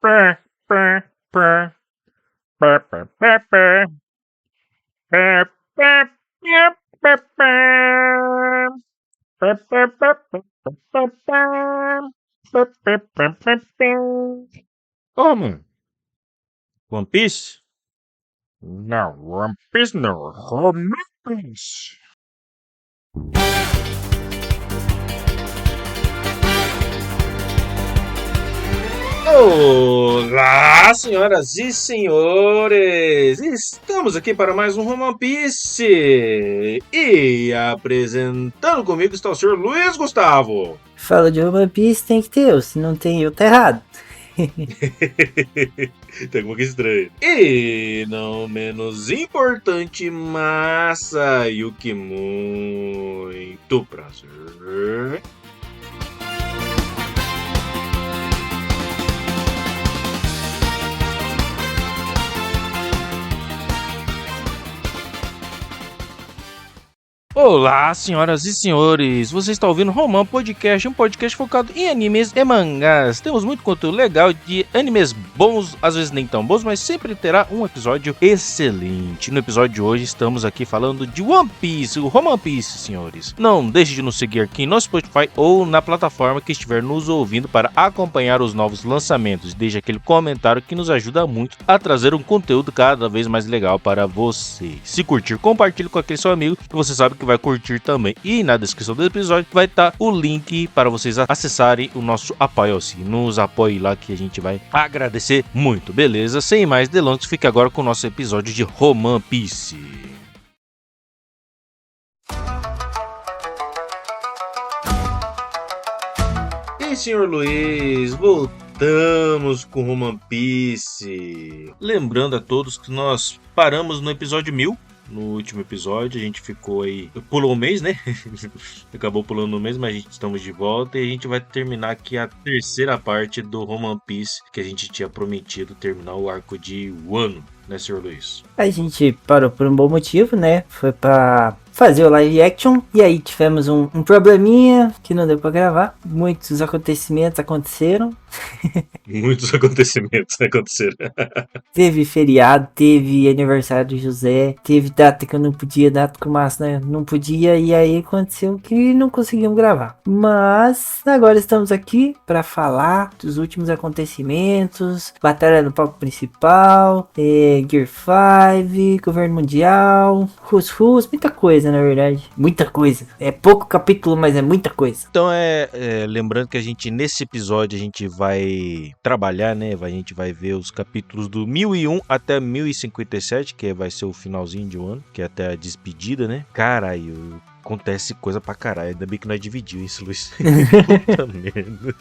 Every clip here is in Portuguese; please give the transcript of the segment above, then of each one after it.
Ô, mano, One Piece? Não, One Piece não, One Piece. Olá, senhoras e senhores! Estamos aqui para mais um One Piece! E apresentando comigo está o senhor Luiz Gustavo! Fala de One Piece, tem que ter eu, se não tem eu, tá errado. Tem alguma coisa estranha. E não menos importante, Masayuki, muito prazer. Olá, senhoras e senhores! Você está ouvindo Roman Podcast, um podcast focado em animes e mangás. Temos muito conteúdo legal de animes bons, às vezes nem tão bons, mas sempre terá um episódio excelente. No episódio de hoje estamos aqui falando de One Piece, o Roman Piece, senhores. Não deixe de nos seguir aqui no Spotify ou na plataforma que estiver nos ouvindo para acompanhar os novos lançamentos. Deixe aquele comentário que nos ajuda muito a trazer um conteúdo cada vez mais legal para você. Se curtir, compartilhe com aquele seu amigo que você sabe que vai curtir também. E na descrição do episódio vai estar o link para vocês acessarem o nosso Apoia-se. Nos apoie lá que a gente vai agradecer muito, beleza? Sem mais delongas, fique agora com o nosso episódio de Roman Piece. E senhor Luiz, voltamos com Roman Piece. Lembrando a todos que nós paramos no episódio 1000. No último episódio, a gente ficou aí... Pulou um mês, né? Acabou pulando um mês, mas a gente estamos de volta. E a gente vai terminar aqui a terceira parte do Roman Piece, que a gente tinha prometido terminar o arco de Wano, né, senhor Luiz? A gente parou por um bom motivo, né? Foi pra fazer o live action. E aí tivemos um probleminha que não deu pra gravar. Muitos acontecimentos aconteceram. Muitos acontecimentos aconteceram. Teve feriado, teve aniversário do José, teve data que eu não podia, data que o Márcio, né, não podia, e aí aconteceu que não conseguimos gravar. Mas agora estamos aqui para falar dos últimos acontecimentos, batalha no palco principal, Gear 5, governo mundial, Rus, muita coisa na verdade, muita coisa. É pouco capítulo, mas é muita coisa. Então lembrando que a gente nesse episódio a gente vai trabalhar, né? A gente vai ver os capítulos do 1001 até 1057, que vai ser o finalzinho de um ano, que é até a despedida, né? Caralho, acontece coisa pra caralho. Ainda bem que nós dividimos isso, Luiz. Puta merda.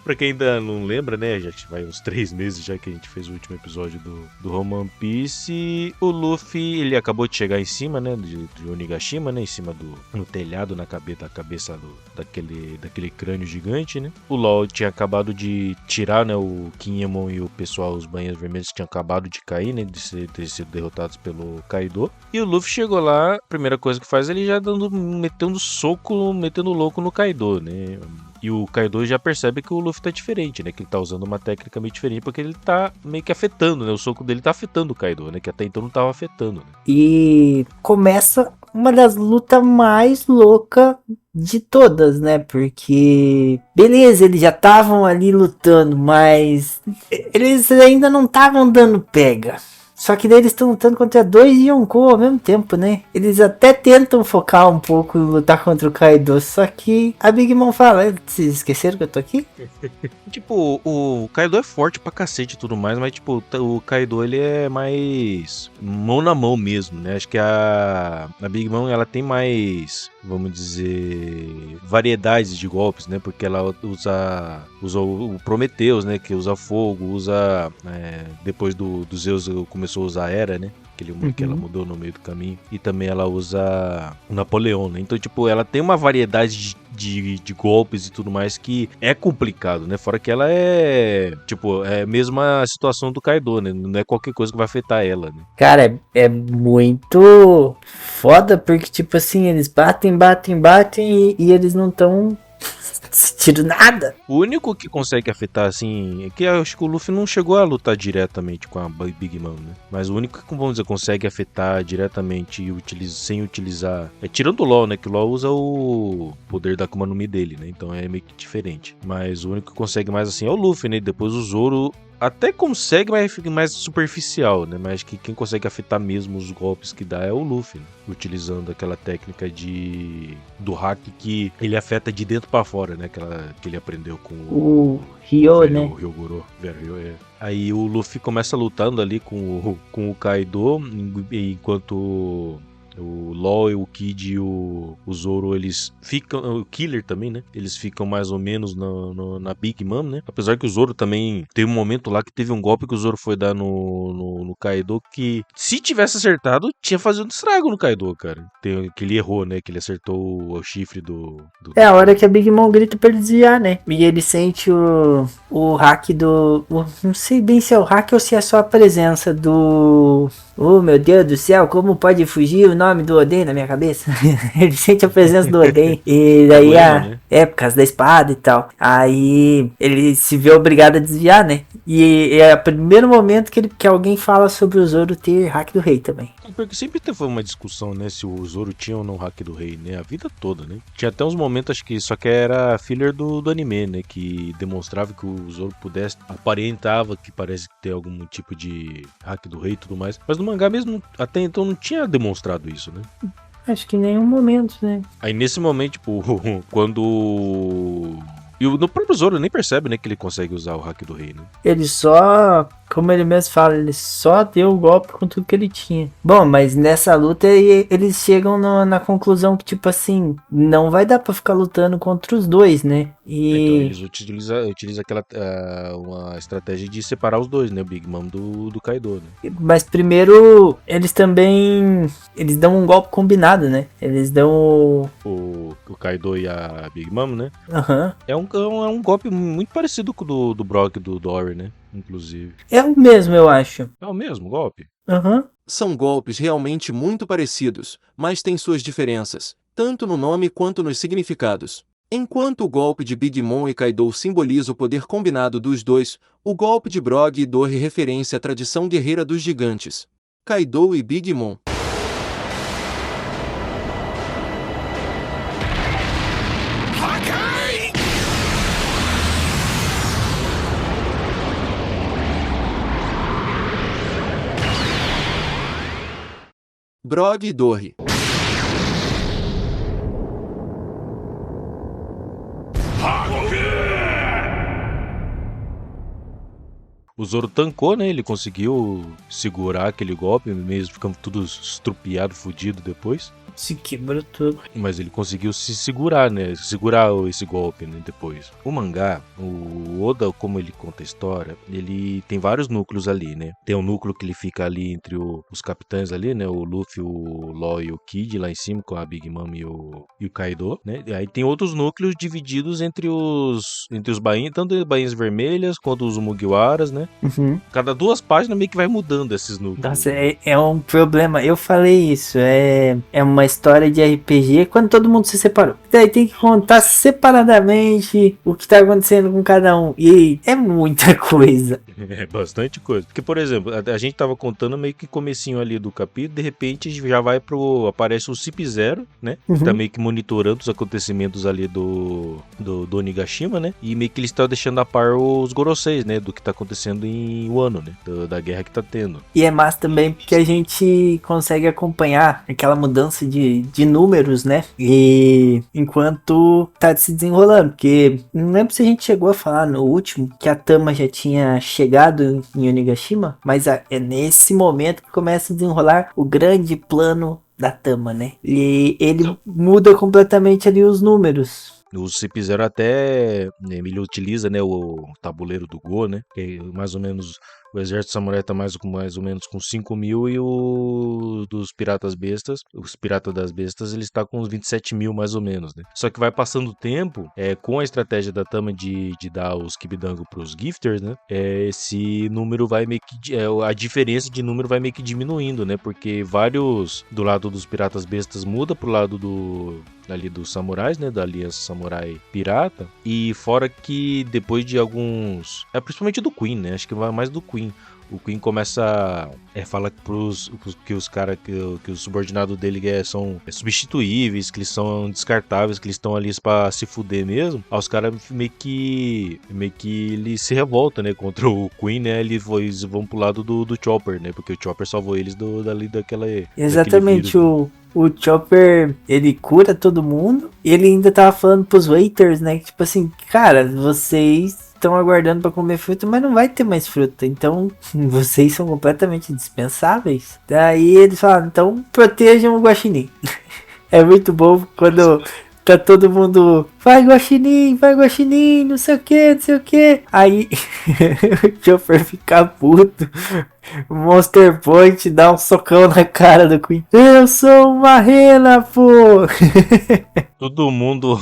Pra quem ainda não lembra, né? Já vai uns 3 meses já que a gente fez o último episódio do Roman Piece. O Luffy, ele acabou de chegar em cima, né? De Onigashima, né? Em cima no telhado, da cabeça daquele crânio gigante, né? O LOL tinha acabado de tirar, né? O Kinemon e o pessoal, os banheiros vermelhos, tinham acabado de cair, né? De ter sido derrotados pelo Kaido. E o Luffy chegou lá, a primeira coisa que faz, ele já metendo soco, metendo louco no Kaido, né? E o Kaido já percebe que o Luffy tá diferente, né? Que ele tá usando uma técnica meio diferente, porque ele tá meio que afetando, né? O soco dele tá afetando o Kaido, né? Que até então não tava afetando, né? E começa uma das lutas mais loucas de todas, né? Porque, beleza, eles já estavam ali lutando, mas eles ainda não estavam dando pega. Só que daí eles estão lutando contra 2 Yonkou ao mesmo tempo, né? Eles até tentam focar um pouco em lutar contra o Kaido, só que a Big Mom fala, vocês esqueceram que eu tô aqui? Tipo, o Kaido é forte pra cacete e tudo mais, mas tipo, o Kaido ele é mais mão na mão mesmo, né? Acho que a Big Mom ela tem mais, vamos dizer, variedades de golpes, né? Porque ela usa o Prometheus, né? Que usa fogo, usa depois do Zeus começou a usar a Hera, né? Que ela mudou no meio do caminho. E também ela usa o Napoleão, né? Então, tipo, ela tem uma variedade de golpes e tudo mais que é complicado, né? Fora que ela é, tipo, é a mesma situação do Kaido, né? Não é qualquer coisa que vai afetar ela, né? Cara, é muito foda, porque, tipo assim, eles batem e eles não estão Sentido nada. O único que consegue afetar, assim, é que eu acho que o Luffy não chegou a lutar diretamente com a Big Mom, né? Mas o único que, vamos dizer, consegue afetar diretamente e sem utilizar... tirando o LoL, né? Que o LoL usa o poder da Akuma no Mi dele, né? Então é meio que diferente. Mas o único que consegue mais, assim, é o Luffy, né? Depois o Zoro... até consegue, mas fica mais superficial, né? Mas que quem consegue afetar mesmo os golpes que dá é o Luffy, né? Utilizando aquela técnica do hack que ele afeta de dentro pra fora, né? Aquela que ele aprendeu com O Ryo, né? O Ryogoro, velho Ryo, é. Aí o Luffy começa lutando ali com o Kaido, enquanto o Law, o Kid e o Zoro, eles ficam... o Killer também, né? Eles ficam mais ou menos na Big Mom, né? Apesar que o Zoro também... teve um momento lá que teve um golpe que o Zoro foi dar no Kaido que, se tivesse acertado, tinha fazido um estrago no Kaido, cara. Que ele errou, né? Que ele acertou o chifre do... É a hora que a Big Mom grita pra ele desviar, né? E ele sente o hack do... não sei bem se é o hack ou se é só a presença do... oh, meu Deus do céu, como pode fugir o nome do Oden na minha cabeça? Ele sente a presença do Oden. E daí né? por causa da espada e tal. Aí ele se vê obrigado a desviar, né? E é o primeiro momento que alguém fala sobre o Zoro ter hack do rei também. Porque sempre teve uma discussão, né? Se o Zoro tinha ou não hack do rei, né? A vida toda, né? Tinha até uns momentos, acho que só que era filler do anime, né? Que demonstrava que o Zoro pudesse... aparentava que parece ter algum tipo de hack do rei e tudo mais. Mas no mangá mesmo, até então, não tinha demonstrado isso, né? Acho que em nenhum momento, né? Aí nesse momento, tipo, quando... e no próprio Zoro nem percebe, né, que ele consegue usar o hack do rei, né? Ele só, como ele mesmo fala, ele só deu o golpe com tudo que ele tinha. Bom, mas nessa luta eles chegam na conclusão que, tipo assim, não vai dar pra ficar lutando contra os dois, né? Então eles utilizam aquela uma estratégia de separar os dois, né? O Big Mom do Kaido, né? Mas primeiro, eles também... eles dão um golpe combinado, né? Eles dão o Kaido e a Big Mom, né? Aham. É um golpe muito parecido com o do Brock e do Dory, né? Inclusive. É o mesmo, eu acho. É o mesmo golpe? Aham. São golpes realmente muito parecidos, mas têm suas diferenças, tanto no nome quanto nos significados. Enquanto o golpe de Big Mom e Kaido simboliza o poder combinado dos dois, o golpe de Brock e Dory referência à tradição guerreira dos gigantes. Kaido e Big Mom. Brock e Dory. O Zoro tancou, né? Ele conseguiu segurar aquele golpe, mesmo ficando tudo estrupiado, fudido depois. Se quebrou tudo. Mas ele conseguiu se segurar, né? Segurar esse golpe, né? Depois. O mangá, o Oda, como ele conta a história, ele tem vários núcleos ali, né? Tem um núcleo que ele fica ali entre os capitães ali, né? O Luffy, o Law e o Kid lá em cima, com a Big Mom e o Kaido, né? E aí tem outros núcleos divididos entre os bainhas, tanto as bainhas vermelhas quanto os Mugiwaras, né? Uhum. Cada 2 páginas meio que vai mudando esses núcleos. Nossa, é um problema. Eu falei isso. É uma história de RPG quando todo mundo se separou. Daí tem que contar separadamente o que tá acontecendo com cada um. E é muita coisa. É bastante coisa. Porque, por exemplo, a gente tava contando meio que comecinho ali do capítulo, de repente já vai aparece o Cip Zero, né? Uhum. Tá meio que monitorando os acontecimentos ali do Onigashima, né? E meio que eles estão deixando a par os Goroseis, né? Do que tá acontecendo em Wano, né? Da guerra que tá tendo. E é massa também porque a gente consegue acompanhar aquela mudança de números, né? E enquanto tá se desenrolando. Porque não lembro se a gente chegou a falar no último que a Tama já tinha chegado em Onigashima, mas é nesse momento que começa a desenrolar o grande plano da Tama, né? E ele muda completamente ali os números. O Cip-Zero até, né, ele utiliza, né, o tabuleiro do Go, né, que é mais ou menos, o exército samurai tá mais ou menos com 5.000 e o dos piratas bestas, os piratas das bestas, ele está com uns 27.000 mais ou menos, né. Só que vai passando o tempo, com a estratégia da Tama de dar os Kibidango pros gifters, né, esse número vai meio que, a diferença de número vai meio que diminuindo, né, porque vários do lado dos piratas bestas muda pro lado ali dos samurais, né, da aliança samurai, samurai pirata. E fora que depois de alguns... principalmente do Queen, né? Acho que vai mais do Queen. O Queen começa fala que os caras, que os subordinados dele são substituíveis, que eles são descartáveis, que eles estão ali pra se fuder mesmo. Aí os caras meio que ele se revolta, né, contra o Queen, né? Eles vão pro lado do Chopper, né? Porque o Chopper salvou eles dali daquela... Exatamente, vírus, né? o Chopper, ele cura todo mundo. E ele ainda tava falando pros waiters, né? Que, tipo assim, cara, vocês estão aguardando pra comer fruta, mas não vai ter mais fruta. Então, vocês são completamente dispensáveis. Daí eles falam, então protejam o guaxinim. É muito bom quando tá todo mundo, vai guaxinim, não sei o que. Aí o Chopper fica puto. O Monster Point dá um socão na cara do Queen. Eu sou uma rena, pô! Todo mundo...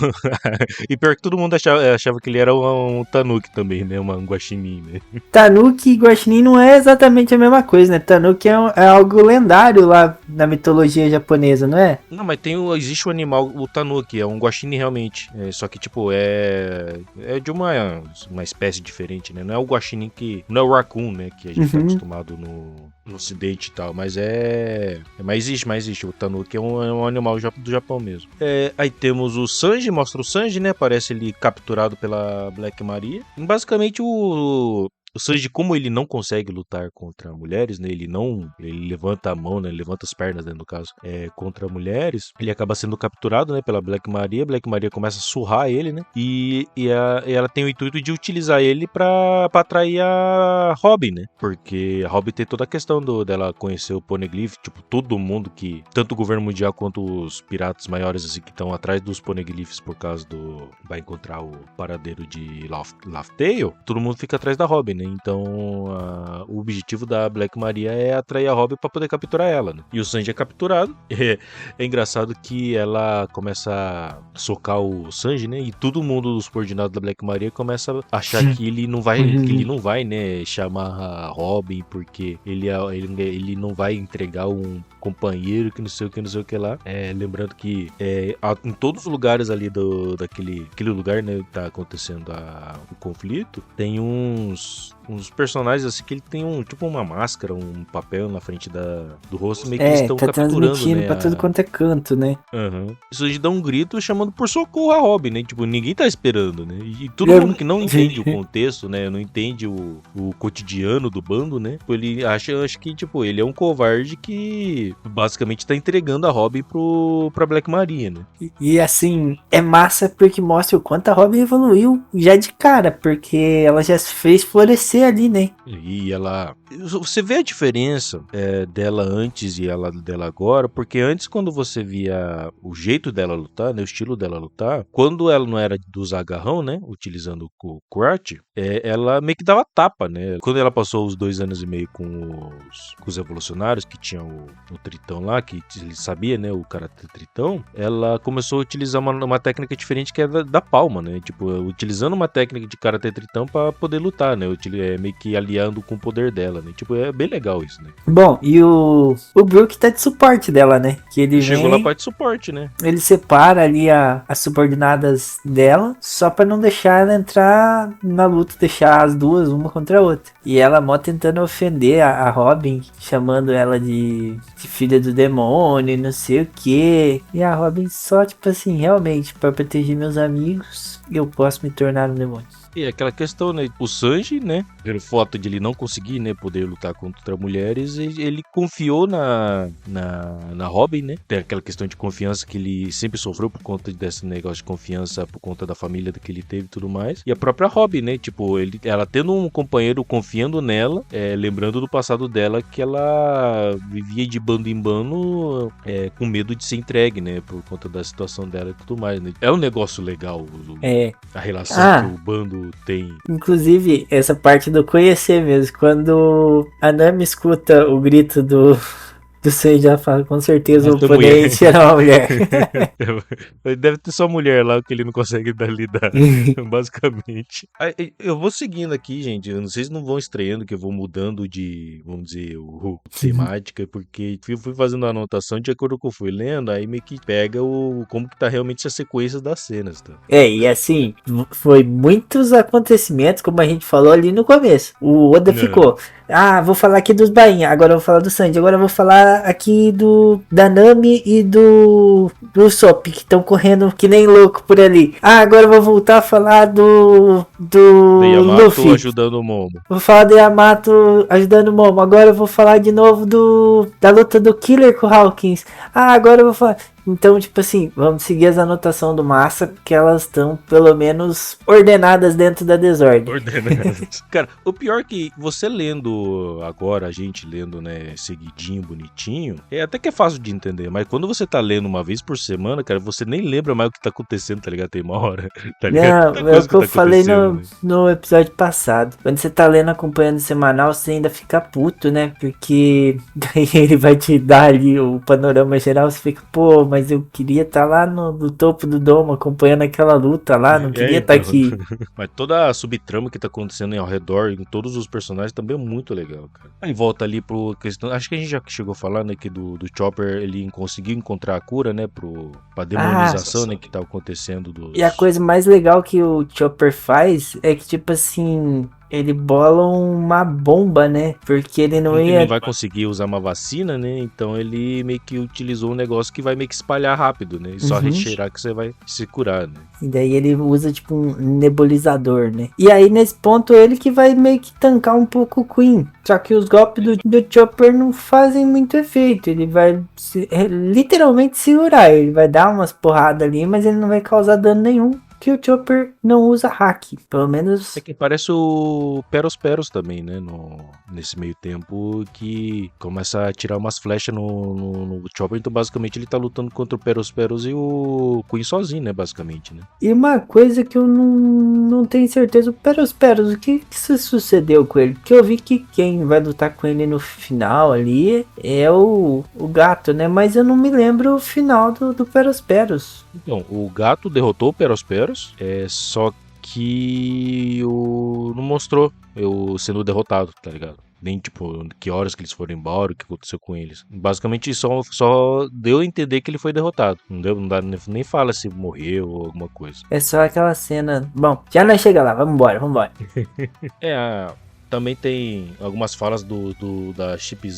E pior que todo mundo achava que ele era um Tanuki também, né? Um guaxinim, né? Tanuki e guaxinim não é exatamente a mesma coisa, né? Tanuki é algo lendário lá na mitologia japonesa, não é? Não, mas existe o animal, o Tanuki, é um guaxinim realmente. Só que, tipo, é de uma espécie diferente, né? Não é o guaxinim não é o raccoon, né? Que a gente tá acostumado no ocidente e tal. Mas mas existe. O Tanuki é um animal do Japão mesmo. Aí temos o Sanji, mostra o Sanji, né? Parece ele capturado pela Black Maria. E basicamente o Sanji, como ele não consegue lutar contra mulheres, né? Ele levanta a mão, né? Ele levanta as pernas, né? No caso, contra mulheres. Ele acaba sendo capturado, né? Pela Black Maria. Black Maria começa a surrar ele, né? E ela tem o intuito de utilizar ele pra atrair a Robin, né? Porque a Robin tem toda a questão dela conhecer o Poneglyph. Tipo, todo mundo que... Tanto o governo mundial quanto os piratas maiores, assim, que estão atrás dos Poneglyphs por causa vai encontrar o paradeiro de Laugh Tale. Todo mundo fica atrás da Robin, né? Então, o objetivo da Black Maria é atrair a Robin pra poder capturar ela, né? E o Sanji é capturado. É engraçado que ela começa a socar o Sanji, né? E todo mundo dos subordinados da Black Maria começa a achar que ele não vai, né? Chamar a Robin, porque ele não vai entregar um companheiro que não sei o que lá. Lembrando que em todos os lugares ali daquele lugar, né? Que tá acontecendo o conflito, tem uns personagens assim que ele tem tipo uma máscara, um papel na frente do rosto, meio que eles estão tá capturando, transmitindo, né? Pra tudo quanto é canto, né? Isso de dar um grito chamando por socorro a Robin, né? Tipo, ninguém tá esperando, né? E todo mundo que não entende o contexto, né? Não entende o cotidiano do bando, né? Ele acha que, tipo, ele é um covarde que basicamente tá entregando a Robin pra Black Maria, né? E assim, é massa porque mostra o quanto a Robin evoluiu já de cara, porque ela já se fez florescer ali, né? E ela... Você vê a diferença dela antes e dela agora, porque antes, quando você via o jeito dela lutar, né, o estilo dela lutar, quando ela não era do usar agarrão, né, utilizando o Crutch, ela meio que dava tapa, né? Quando ela passou os 2 anos e meio com os evolucionários, que tinham o Tritão lá, que ele sabia, né, o Karate Tritão, ela começou a utilizar uma técnica diferente, que é da palma, né? Tipo, utilizando uma técnica de Karate Tritão pra poder lutar, né? Meio que aliando com o poder dela, né? Tipo, é bem legal isso, né? Bom, e o Brook tá de suporte dela, né? Que ele chegou lá pra de suporte, né? Ele separa ali as subordinadas dela, só pra não deixar ela entrar na luta, deixar as duas uma contra a outra. E ela mó tentando ofender a Robin, chamando ela de filha do demônio, não sei o que. E a Robin só, tipo assim, realmente, pra proteger meus amigos, eu posso me tornar um demônio. E aquela questão, né? O Sanji, né? Pelo fato de ele não conseguir, né? Poder lutar contra mulheres, ele confiou na Robin, né? Tem aquela questão de confiança que ele sempre sofreu por conta desse negócio de confiança, por conta da família que ele teve e tudo mais. E a própria Robin, né? Tipo, ela tendo um companheiro confiando nela, lembrando do passado dela, que ela vivia de bando em bando, com medo de ser entregue, né? Por conta da situação dela e tudo mais, né? É um negócio legal, a relação que o bando tem. Inclusive, essa parte do conhecer mesmo, quando a Nami escuta o grito do Sanji já fala, com certeza o Essa poder mulher. era uma mulher. Deve ter só mulher lá que ele não consegue lidar, basicamente. Aí, eu vou seguindo aqui, gente. Eu não sei se não vão estreando, que eu vou mudando de, vamos dizer, o temática, porque eu fui fazendo a anotação de acordo com o que eu fui lendo, aí meio que pega como que tá realmente a sequência das cenas, tá? E assim, foi muitos acontecimentos, como a gente falou ali no começo. O Oda ficou, vou falar aqui dos bainha, agora eu vou falar do Sanji, agora eu vou falar aqui da Nami e do Sop, que estão correndo que nem louco por ali. Agora eu vou voltar a falar do Yamato Luffy. ajudando o Momo. Vou falar do Yamato ajudando o Momo. Agora eu vou falar de novo da luta do Killer com o Hawkins. Agora eu vou falar... Então, tipo assim, vamos seguir as anotações do Massa, porque elas estão, pelo menos, ordenadas dentro da desordem. Ordenadas. Cara, o pior é que você lendo agora, a gente lendo, né, seguidinho, bonitinho, até que é fácil de entender, mas quando você tá lendo uma vez por semana, cara, você nem lembra mais o que tá acontecendo, tá ligado? Tem uma hora, tá ligado? Não, é o que eu falei no episódio passado. Quando você tá lendo, acompanhando o semanal, você ainda fica puto, né? Porque daí ele vai te dar ali o panorama geral, você fica, pô, mas eu queria estar lá no topo do domo, acompanhando aquela luta lá, não queria estar aqui. Mas toda a subtrama que tá acontecendo ao redor, em todos os personagens, também é muito legal, cara. Aí volta ali pro questão, acho que a gente já chegou a falar, né, que do Chopper, ele conseguiu encontrar a cura, né, pra demonização, né, que tá acontecendo E a coisa mais legal que o Chopper faz é que, tipo assim... Ele bola uma bomba, né? Porque ele não Ele não vai conseguir usar uma vacina, né? Então ele meio que utilizou um negócio que vai meio que espalhar rápido, né? E só recheirar que você vai se curar, né? E daí ele usa tipo um nebulizador, né? E aí nesse ponto ele que vai meio que tancar um pouco o Queen. Só que os golpes do Chopper não fazem muito efeito. Ele vai literalmente segurar. Ele vai dar umas porradas ali, mas ele não vai causar dano nenhum. Que o Chopper não usa hack, pelo menos... É que parece o Peros também, né, nesse meio tempo, que começa a tirar umas flechas no Chopper, então basicamente ele tá lutando contra o Peros e o Queen sozinho, né, basicamente, né. E uma coisa que eu não tenho certeza, o Peros, o que sucedeu com ele? Porque eu vi que quem vai lutar com ele no final ali é o gato, né, mas eu não me lembro o final do Peros. Então, o gato derrotou o Peros, só que não mostrou eu sendo derrotado, tá ligado? Nem, tipo, que horas que eles foram embora, o que aconteceu com eles. Basicamente, só deu a entender que ele foi derrotado. Não dá, nem fala se morreu ou alguma coisa. É só aquela cena... Bom, já nós chega lá, vamos embora. Também tem algumas falas da Chip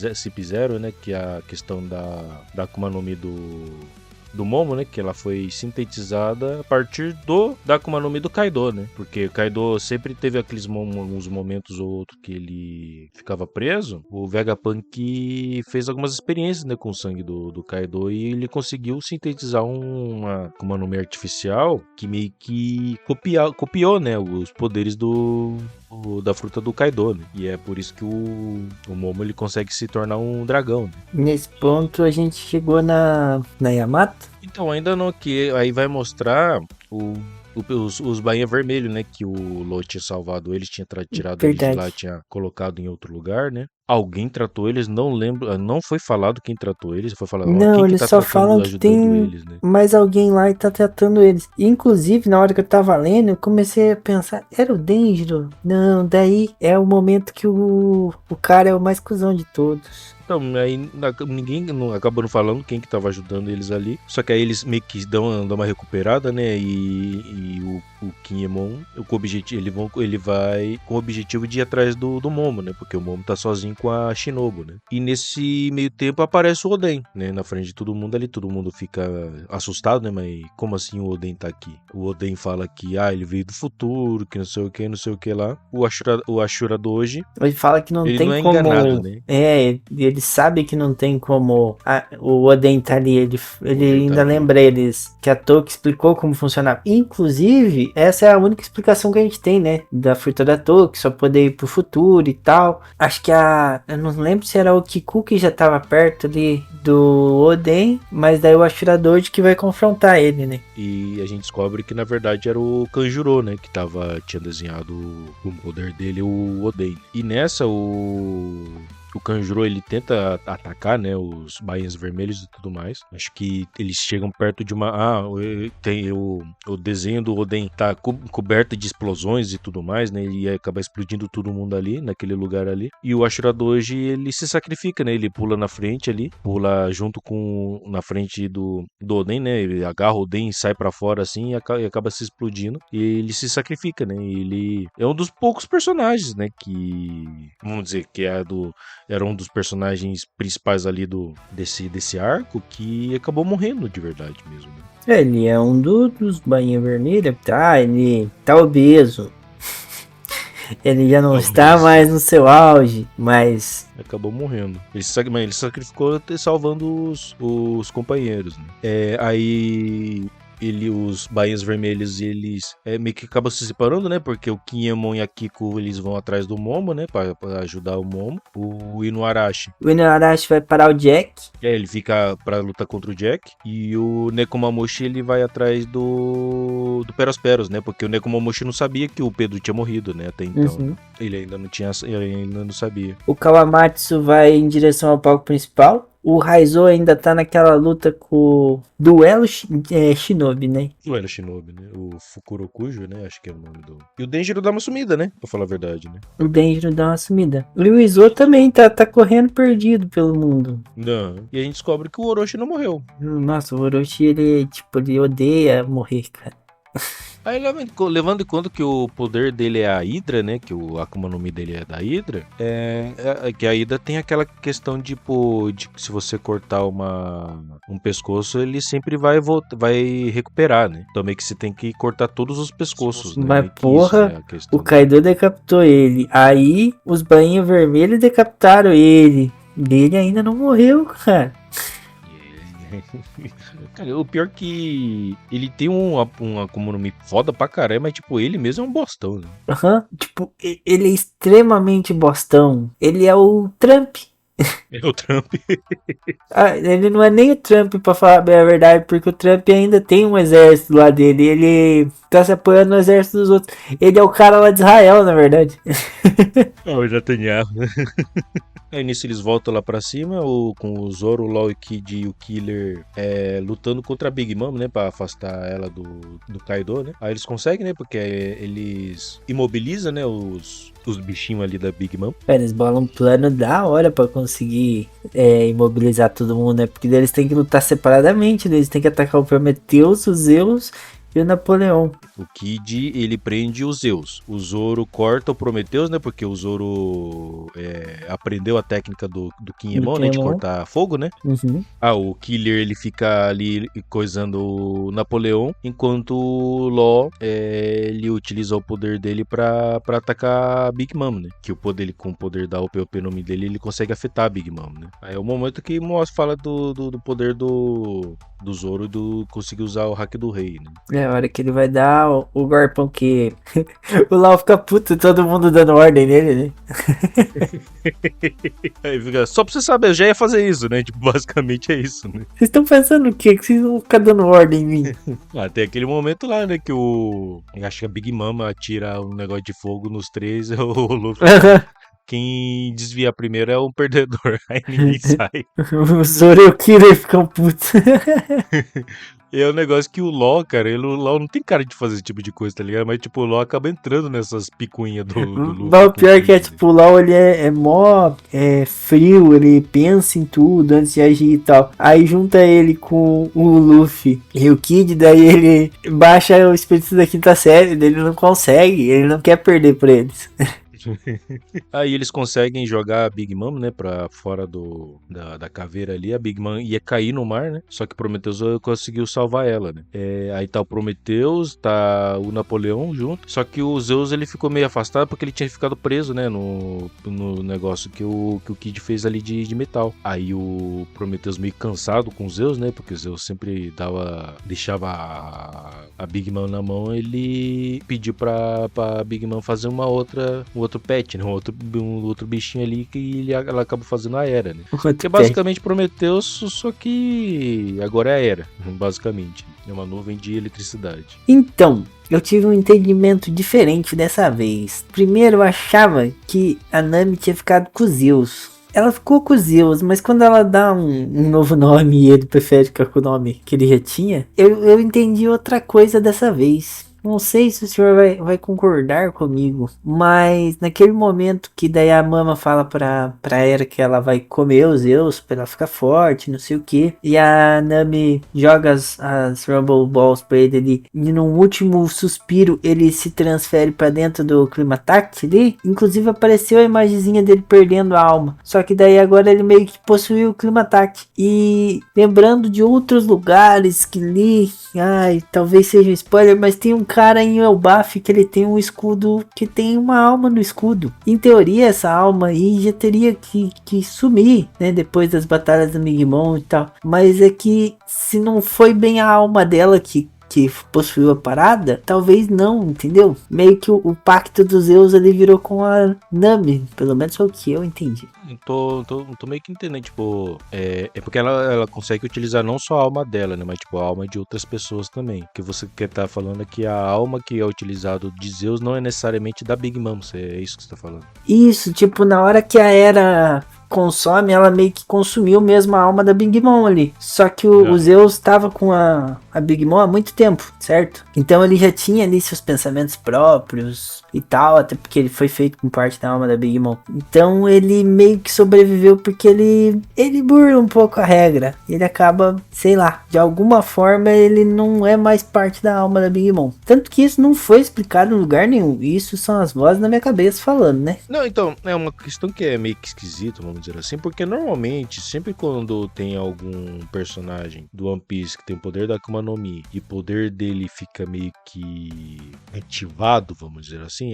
Zero, né? Que é a questão da Akuma no Mi do Momo, né, que ela foi sintetizada a partir da Akuma no Mi do Kaido, né, porque o Kaido sempre teve aqueles uns momentos ou outro que ele ficava preso. O Vegapunk fez algumas experiências, né, com o sangue do Kaido e ele conseguiu sintetizar uma Akuma no Mi artificial que meio que copiou, né, os poderes da fruta do Kaido, né? E é por isso que o Momo ele consegue se tornar um dragão, né? Nesse ponto a gente chegou na Yamato. Então ainda não, que aí vai mostrar os bainha vermelho, né? Que o Lo tinha salvado eles, tinha tirado eles de lá, tinha colocado em outro lugar, né? Alguém tratou eles, não lembro, não foi falado quem tratou eles, foi falado não, quem eles tá só falam que tem eles, né? mais alguém lá e tá tratando eles. E, inclusive, na hora que eu tava lendo, eu comecei a pensar, era o Denjiro? Não, daí é o momento que o cara é o mais cuzão de todos. Então, aí ninguém acabou não falando quem que tava ajudando eles ali. Só que aí eles meio que dão uma recuperada, né? E o Kinemon, ele vai com o objetivo de ir atrás do Momo, né? Porque o Momo tá sozinho com a Shinobu, né? E nesse meio tempo aparece o Oden, né? Na frente de todo mundo ali, todo mundo fica assustado, né? Mas como assim o Oden tá aqui? O Oden fala que, ele veio do futuro, que não sei o que lá. O Ashura Doji... Ele fala que não tem como... enganado, né? Ele sabe que não tem como o Oden tá ali, ele ainda lembra eles que a Toki explicou como funcionava. Inclusive, essa é a única explicação que a gente tem, né? Da fruta da Toki, só poder ir pro futuro e tal. Acho que eu não lembro se era o Kiku que já tava perto ali do Oden, mas daí o Ashura Doji que vai confrontar ele, né? E a gente descobre que na verdade era o Kanjuro, né? Que tinha desenhado o poder dele, o Oden. E nessa o Kanjuro ele tenta atacar, né, os bainhas vermelhos e tudo mais. Acho que eles chegam perto de uma... tem o desenho do Oden tá coberto de explosões e tudo mais, né, e acaba explodindo todo mundo ali, naquele lugar ali. E o Ashura Doji, ele se sacrifica, né, ele pula na frente ali, pula junto na frente do Oden, né, ele agarra o Oden, sai pra fora assim e acaba se explodindo. E ele se sacrifica, né, ele é um dos poucos personagens, né, que... vamos dizer que era um dos personagens principais ali desse arco que acabou morrendo de verdade mesmo, né? Ele é um dos bainha vermelha, tá? Ele tá obeso. Ele já não está mais no seu auge, mas... acabou morrendo. Ele se sacrificou salvando os companheiros, né? Aí... os bainhas vermelhos, eles meio que acabam se separando, né? Porque o Kinemon e a Kiko, eles vão atrás do Momo, né? Pra ajudar o Momo. O Inuarashi vai parar o Jack. Ele fica pra lutar contra o Jack. E o Nekomamushi, ele vai atrás do Peros, né? Porque o Nekomamushi não sabia que o Pedro tinha morrido, né? Até então. Uhum. Ele ainda não sabia. O Kawamatsu vai em direção ao palco principal. O Raizo ainda tá naquela luta com o duelo Shinobi, né? Duelo Shinobi, né? O Fukurokujo, né? Acho que é o nome do... E o Denjiro dá uma sumida, né? Pra falar a verdade, né? O Denjiro dá uma sumida. O Izo também tá correndo perdido pelo mundo. Não. E a gente descobre que o Orochi não morreu. Nossa, o Orochi, ele odeia morrer, cara. Aí, levando em conta que o poder dele é a Hydra, né? Que o Akuma no Mi dele é da Hydra. Que a Hydra tem aquela questão de se você cortar um pescoço, ele sempre vai recuperar, né? Então meio que você tem que cortar todos os pescoços, né? Mas porra, isso, o Kaido decapitou ele. Aí os bainhas vermelhos decapitaram ele. Ele ainda não morreu, cara. Cara, o pior que ele tem um Akuma no Mi foda pra caramba, mas tipo, ele mesmo é um bostão, né? Tipo, ele é extremamente bostão. Ele é o Trump. É o Trump. Ele não é nem o Trump, pra falar bem a verdade, porque o Trump ainda tem um exército lá dele. Ele tá se apoiando no exército dos outros. Ele é o cara lá de Israel, na verdade. O Netanyahu. Aí nisso eles voltam lá pra cima, com o Zoro, o Law Kid e o Killer lutando contra a Big Mom, né? Pra afastar ela do Kaido, né? Aí eles conseguem, né? Porque eles imobilizam, né? Os bichinhos ali da Big Mom. Eles bolam um plano da hora pra conseguir imobilizar todo mundo, né? Porque eles têm que lutar separadamente, né? Eles têm que atacar o Prometheus, os Zeus e o Napoleão. O Kid, ele prende os Zeus. O Zoro corta o Prometheus, né? Porque o Zoro aprendeu a técnica do Kinemon, né? De cortar fogo, né? Uhum. O Killer, ele fica ali coisando o Napoleão, enquanto o Law, ele utiliza o poder dele pra atacar a Big Mom, né? Que com o poder da OP nome dele, ele consegue afetar a Big Mom, né? Aí é o momento que fala do poder do Zoro conseguir usar o hack do rei, né? É a hora que ele vai dar o golpão que o Lau fica puto, todo mundo dando ordem nele, né? Aí fica, só pra você saber, eu já ia fazer isso, né? Tipo, basicamente é isso, né? Vocês estão pensando o quê? Que vocês vão ficar dando ordem em mim? Tem aquele momento lá, né? Que eu acho que a Big Mama atira um negócio de fogo nos três, o Luffy. Quem desvia primeiro é o perdedor, aí ninguém sai. O Zoro e o Killer ficam putos. É um negócio que o Law, cara, o Law não tem cara de fazer esse tipo de coisa, tá ligado? Mas, tipo, o Law acaba entrando nessas picuinhas do Luffy. Mas o pior que tipo, o Law, ele é mó frio, ele pensa em tudo antes de agir e tal. Aí junta ele com o Luffy e o Kid, daí ele baixa o espírito da quinta série, ele não consegue, ele não quer perder pra eles. Aí eles conseguem jogar a Big Mom, né, pra fora da caveira ali. A Big Mom ia cair no mar, né? Só que Prometheus conseguiu salvar ela, né? Aí tá o Prometheus, tá o Napoleão junto. Só que o Zeus, ele ficou meio afastado porque ele tinha ficado preso, né, no negócio que o Kid fez ali de metal. Aí o Prometheus meio cansado com o Zeus, né? Porque o Zeus sempre deixava a Big Mom na mão. Ele pediu pra Big Mom fazer um outro pet, né? Um outro bichinho ali que ela acaba fazendo a Era, né? Que é basicamente Prometheus, só que agora é a Era, basicamente. É uma nuvem de eletricidade. Então, eu tive um entendimento diferente dessa vez. Primeiro eu achava que a Nami tinha ficado com os Zeus. ela ficou com os Zeus, mas quando ela dá um novo nome e ele prefere ficar com o nome que ele já tinha, eu entendi outra coisa dessa vez. Não sei se o senhor vai concordar comigo, mas naquele momento que daí a Mama fala pra Hera que ela vai comer os Zeus pra ela ficar forte, não sei o que, e a Nami joga as Rumble Balls pra ele e num último suspiro ele se transfere pra dentro do Climatact ali, inclusive apareceu a imagenzinha dele perdendo a alma, só que daí agora ele meio que possuiu o Climatact, e lembrando de outros lugares que li, ai, talvez seja um spoiler, mas tem um cara em Elbaf que ele tem um escudo que tem uma alma no escudo. Em teoria, essa alma aí já teria que sumir, né? Depois das batalhas do Migmon e tal. Mas é que se não foi bem a alma dela que possuiu a parada, talvez não, entendeu? Meio que o pacto dos Zeus ali virou com a Nami, pelo menos foi o que eu entendi. Tô meio que entendendo, tipo, é porque ela consegue utilizar não só a alma dela, né, mas tipo a alma de outras pessoas também. O que você quer tá falando é que a alma que é utilizada de Zeus não é necessariamente da Big Mom, é isso que você tá falando? Isso, tipo, na hora que a Hera consome, ela meio que consumiu mesmo a alma da Big Mom ali. Só que o Zeus tava com a Big Mom há muito tempo, certo? Então ele já tinha ali seus pensamentos próprios e tal, até porque ele foi feito com parte da alma da Big Mom. Então ele meio que sobreviveu porque ele burla um pouco a regra. Ele acaba, sei lá, de alguma forma ele não é mais parte da alma da Big Mom. Tanto que isso não foi explicado em lugar nenhum. Isso são as vozes na minha cabeça falando, né? Não, então, é uma questão que é meio que esquisito, vamos dizer assim, porque normalmente, sempre quando tem algum personagem do One Piece que tem o poder da Akuma no Mi e o poder dele fica meio que ativado, vamos dizer assim,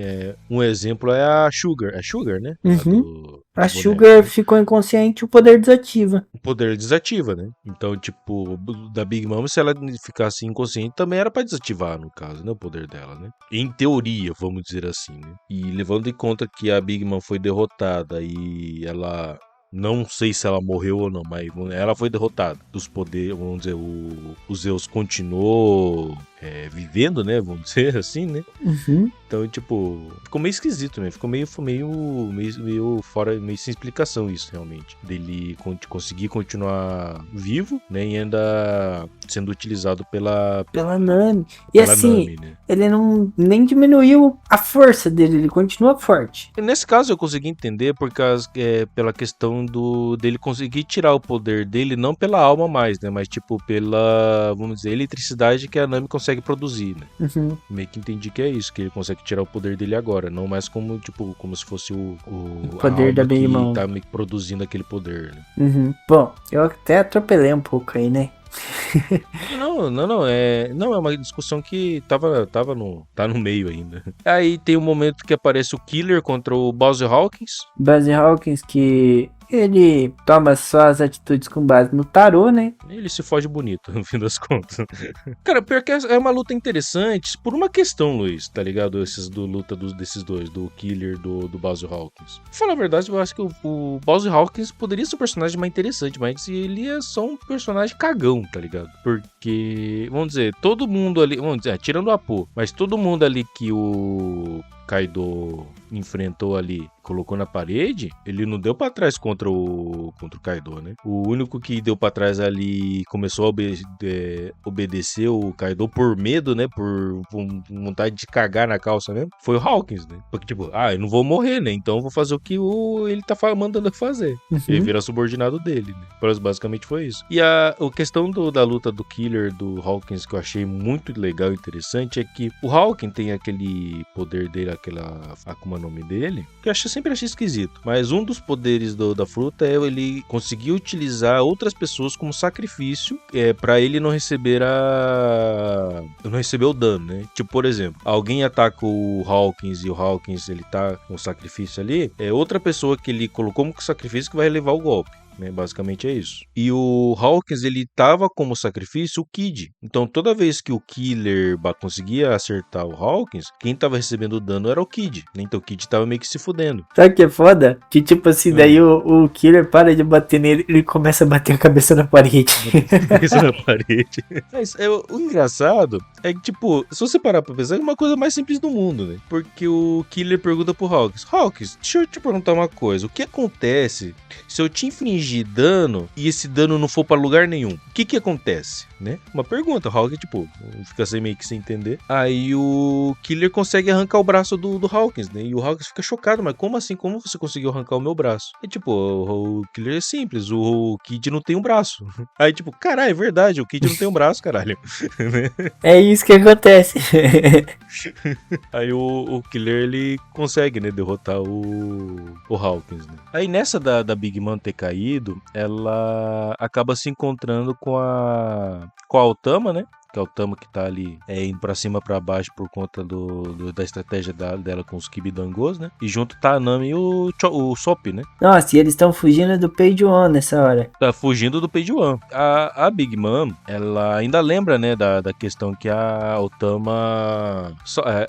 um exemplo é a Sugar. É Sugar, né? Uhum. A Sugar ficou inconsciente e o poder desativa. O poder desativa, né? Então, tipo, da Big Mom, se ela ficasse inconsciente, também era pra desativar, no caso, né? O poder dela, né? Em teoria, vamos dizer assim, né? E levando em conta que a Big Mom foi derrotada e ela... Não sei se ela morreu ou não, mas ela foi derrotada. Dos poderes, vamos dizer, o Zeus continuou vivendo, né? Vamos dizer assim, né? Uhum. Então, tipo, ficou meio esquisito, né? Ficou meio fora, meio sem explicação isso, realmente. Dele conseguir continuar vivo, né? E ainda sendo utilizado pela Nami. E assim, Nami, né? Ele não nem diminuiu a força dele, ele continua forte. E nesse caso eu consegui entender pela questão dele conseguir tirar o poder dele, não pela alma mais, né? Mas tipo pela, vamos dizer, eletricidade que a Nami consegue produzir, né? Uhum. Meio que entendi que é isso, que ele consegue tirar o poder dele agora, não mais como se fosse o poder da Big Mom. Tá meio que produzindo aquele poder, né? Uhum. Bom, eu até atropelei um pouco aí, né? Não, é uma discussão que tá no meio ainda. Aí tem um momento que aparece o Killer contra o Bowser Hawkins. Bowser Hawkins que ele toma só as atitudes com base no tarô, né? Ele se foge bonito, no fim das contas. Cara, pior que é uma luta interessante por uma questão, Luiz, tá ligado? Luta desses dois, do Killer do Bowser Hawkins. Pra falar a verdade, eu acho que o Bowser Hawkins poderia ser um personagem mais interessante, mas ele é só um personagem cagão, tá ligado? Porque, vamos dizer, todo mundo ali, tirando o Apo, mas todo mundo ali que o Kaido enfrentou ali, colocou na parede, ele não deu pra trás contra o Kaido, né? O único que deu pra trás ali começou a obedecer o Kaido por medo, né? Por vontade de cagar na calça mesmo, foi o Hawkins, né? Porque tipo, eu não vou morrer, né? Então eu vou fazer o que ele tá mandando eu fazer. Uhum. Ele vira subordinado dele, né? Mas basicamente foi isso. E a questão da luta do Killer, do Hawkins, que eu achei muito legal e interessante, é que o Hawkins tem aquele poder dele, aquela Akuma no Mi dele, que eu sempre achei esquisito. Mas um dos poderes da fruta é ele conseguir utilizar outras pessoas como sacrifício pra ele não receber o dano, né? Tipo, por exemplo, alguém ataca o Hawkins e o Hawkins ele tá com sacrifício ali, é outra pessoa que ele colocou como sacrifício que vai levar o golpe. né? Basicamente é isso. E o Hawkins, ele tava como sacrifício o Kid. Então toda vez que o Killer conseguia acertar o Hawkins, quem tava recebendo o dano era o Kid, né? Então o Kid tava meio que se fudendo. Sabe o que é foda? Que tipo assim, daí o Killer para de bater nele, ele começa a bater a cabeça na parede. Isso na parede. Mas o engraçado é que, tipo, se você parar pra pensar, é uma coisa mais simples do mundo, né? Porque o Killer pergunta pro Hawkins: Hawkins, deixa eu te perguntar uma coisa. O que acontece se eu te infligir dano e esse dano não for pra lugar nenhum? O que acontece, né? Uma pergunta. O Hawkins, tipo, fica meio que sem entender. Aí o Killer consegue arrancar o braço do Hawkins, né? E o Hawkins fica chocado. Mas como assim? Como você conseguiu arrancar o meu braço? E tipo, o Killer é simples. O Kid não tem um braço. Aí tipo, caralho, é verdade. O Kid não tem um braço, caralho. É isso que acontece. Aí o Killer, ele consegue, né, derrotar o Hawkins, né? Aí nessa da Big Mom ter caído, ela acaba se encontrando com a Otama, né? Que é o Tama que tá ali indo pra cima pra baixo por conta da estratégia dela com os Kibidangos, né? E junto tá a Nami e o Sop, né? Nossa, e eles estão fugindo do Page One nessa hora. Tá fugindo do Page One. A Big Mom, ela ainda lembra, né, da questão que a Otama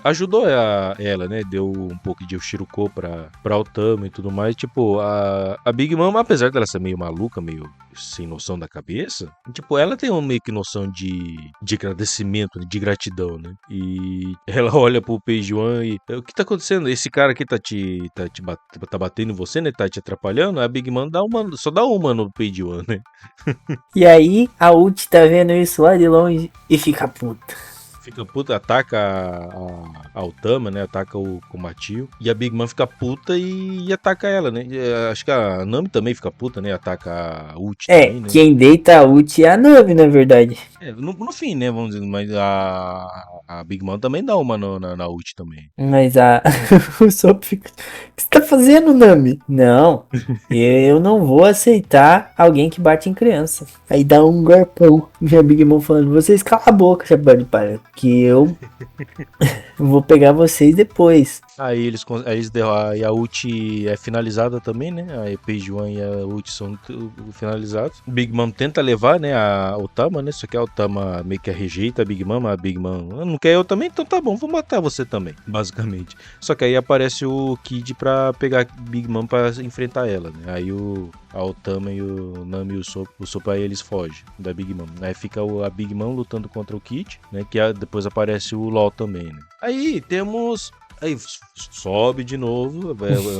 ajudou ela, né? Deu um pouco de Shiroko pra Otama e tudo mais. Tipo, a Big Mom, apesar dela ser meio maluca, meio sem noção da cabeça, tipo, ela tem meio que noção de agradecimento, de gratidão, né? E ela olha pro Page One e o que tá acontecendo? Esse cara aqui tá batendo em você, né? Tá te atrapalhando? A Big Mom só dá uma no Page One, né? E aí a Ult tá vendo isso lá de longe e fica puta. Fica puta, ataca a Otama, né? Ataca o Komatio. E a Big Mom fica puta e ataca ela, né? Acho que a Nami também fica puta, né? Ataca a Ult também, né? Quem deita a Ult é a Nami, na verdade. No fim, né? Vamos dizer, mas a Big Mom também dá uma na Ult também. Mas o Sop fica... O que você tá fazendo, Nami? Não, eu não vou aceitar alguém que bate em criança. Aí dá um garpão. Minha Big Mom falando, vocês calam a boca, chapéu de palha, que eu vou pegar vocês depois. Aí aí a ult é finalizada também, né? A Page One e a ult são finalizados. O Big Mom tenta levar, né, a Otama, né? Só que a Otama meio que rejeita a Big Mom. A Big Mom, não quer eu também? Então tá bom, vou matar você também, basicamente. Só que aí aparece o Kid pra pegar a Big Mom pra enfrentar ela, né? Aí a Otama e o Nami e o Sop aí eles fogem da Big Mom. Aí fica a Big Mom lutando contra o Kid, né? Que depois aparece o LOL também, né? Aí temos... Aí sobe de novo,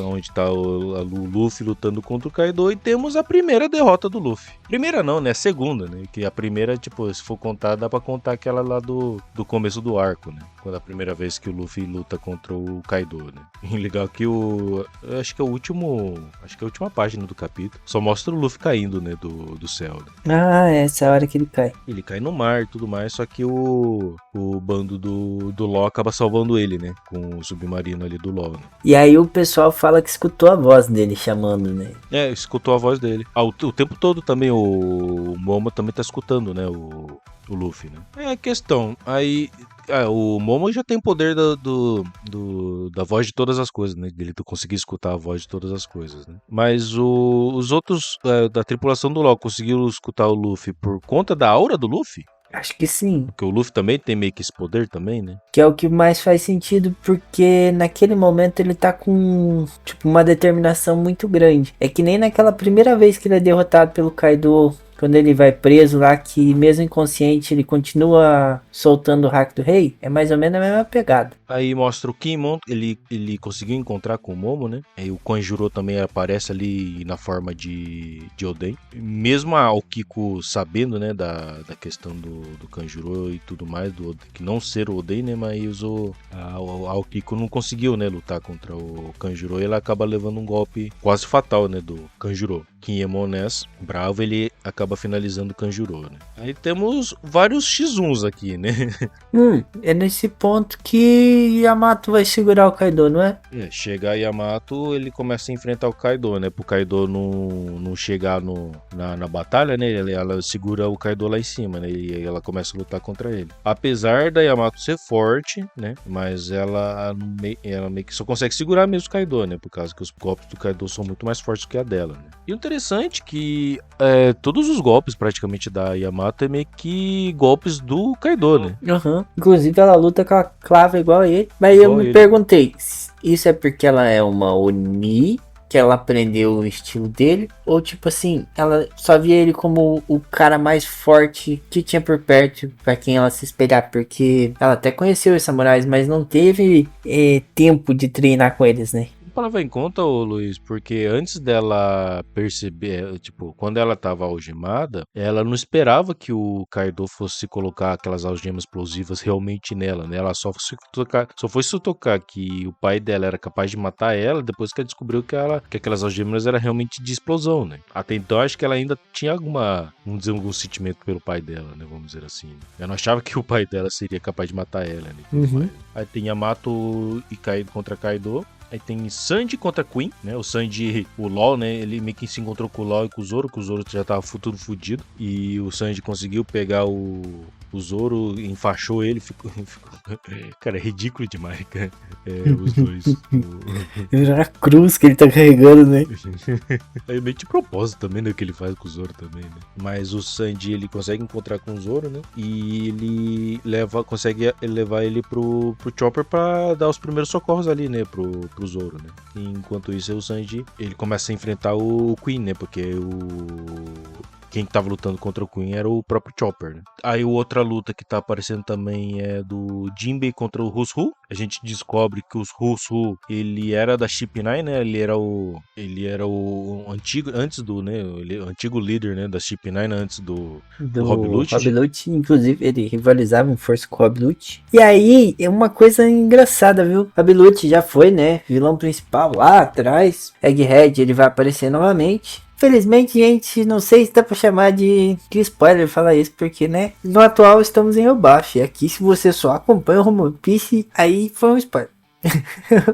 onde tá o Luffy lutando contra o Kaido, e temos a primeira derrota do Luffy. Primeira não, né? A segunda, né? Que a primeira, tipo, se for contar, dá pra contar aquela lá do começo do arco, né? Quando a primeira vez que o Luffy luta contra o Kaido, né? E legal que acho que é a última página do capítulo. Só mostra o Luffy caindo, né? Do céu, né? Ah, essa é a hora que ele cai. Ele cai no mar e tudo mais, só que o bando do LOL acaba salvando ele, né? Com o submarino ali do LOL, né? E aí o pessoal fala que escutou a voz dele chamando, né? Escutou a voz dele. O tempo todo também o Momo também tá escutando, né? O Luffy, né? É a questão. Aí o Momo já tem poder da voz de todas as coisas, né? Dele conseguir escutar a voz de todas as coisas, né? Mas os outros da tripulação do LOL conseguiram escutar o Luffy por conta da aura do Luffy? Acho que sim. Porque o Luffy também tem meio que esse poder também, né? Que é o que mais faz sentido, porque naquele momento ele tá com, tipo, uma determinação muito grande. É que nem naquela primeira vez que ele é derrotado pelo Kaido, quando ele vai preso lá, que mesmo inconsciente ele continua soltando o hack do rei. É mais ou menos a mesma pegada. Aí mostra o Kinemon, ele conseguiu encontrar com o Momo, né? Aí o Kanjuro também aparece ali na forma de Oden. Mesmo a Aokiko sabendo, né, da questão do Kanjuro e tudo mais, que não ser o Oden, né? Mas a Aokiko não conseguiu, né, lutar contra o Kanjuro e ela acaba levando um golpe quase fatal, né, do Kanjuro. Kinemon nessa, bravo, ele acaba finalizando o Kanjuro, né? Aí temos vários X1s aqui, né? É nesse ponto que Yamato vai segurar o Kaido, não é? Chega Yamato, ele começa a enfrentar o Kaido, né? Pro Kaido não chegar na batalha, né? Ela segura o Kaido lá em cima, né? E ela começa a lutar contra ele. Apesar da Yamato ser forte, né? Mas ela meio que só consegue segurar mesmo o Kaido, né? Por causa que os golpes do Kaido são muito mais fortes que a dela, né? E interessante que todos os golpes praticamente da Yamato é meio que golpes do Kaido, né? Uhum. Inclusive ela luta com a clava igual a ele. Mas Igual eu me ele. perguntei, isso é porque ela é uma Oni, que ela aprendeu o estilo dele? Ou tipo assim, ela só via ele como o cara mais forte que tinha por perto pra quem ela se espelhar? Porque ela até conheceu os samurais, mas não teve tempo de treinar com eles, né? Pra levar em conta, ô Luiz, porque antes dela perceber, tipo, quando ela tava algemada, ela não esperava que o Kaido fosse colocar aquelas algemas explosivas realmente nela, né? Ela só foi se tocar que o pai dela era capaz de matar ela depois que ela descobriu que aquelas algemas eram realmente de explosão, né? Até então, acho que ela ainda tinha algum sentimento pelo pai dela, né? Vamos dizer assim. Ela não achava que o pai dela seria capaz de matar ela, né? Uhum. Aí tem Yamato e Kaido contra Kaido. Aí tem Sanji contra Queen, né? O Sanji, o LOL, né? Ele meio que se encontrou com o LOL e com o Zoro, que o Zoro já tava tudo fudido. E o Sanji conseguiu pegar o Zoro, enfaixou ele, ficou... Cara, é ridículo demais, cara. Os dois. A cruz que ele tá carregando, né? É meio de propósito também, né? Que ele faz com o Zoro também, né? Mas o Sanji, ele consegue encontrar com o Zoro, né? E ele consegue levar ele pro Chopper pra dar os primeiros socorros ali, né? Pro Zoro, né? E enquanto isso, o Sanji, ele começa a enfrentar o Queen, né? Porque quem tava lutando contra o Queen era o próprio Chopper, né? Aí outra luta que tá aparecendo também é do Jinbei contra o Who's-Who. A gente descobre que o Who's-Who, ele era da Ship 9, né? Ele era o antigo, antes do, né? O antigo líder, né? Da Ship 9, antes do Rob Lute. Rob Lute, inclusive, ele rivalizava em força com o Rob Lute. E aí, é uma coisa engraçada, viu? Rob Lute já foi, né? Vilão principal lá atrás. Egghead, ele vai aparecer novamente. Felizmente, gente, não sei se dá pra chamar de spoiler falar isso, porque, né, no atual estamos em Elbaf. Aqui, se você só acompanha o One Piece, aí foi um spoiler.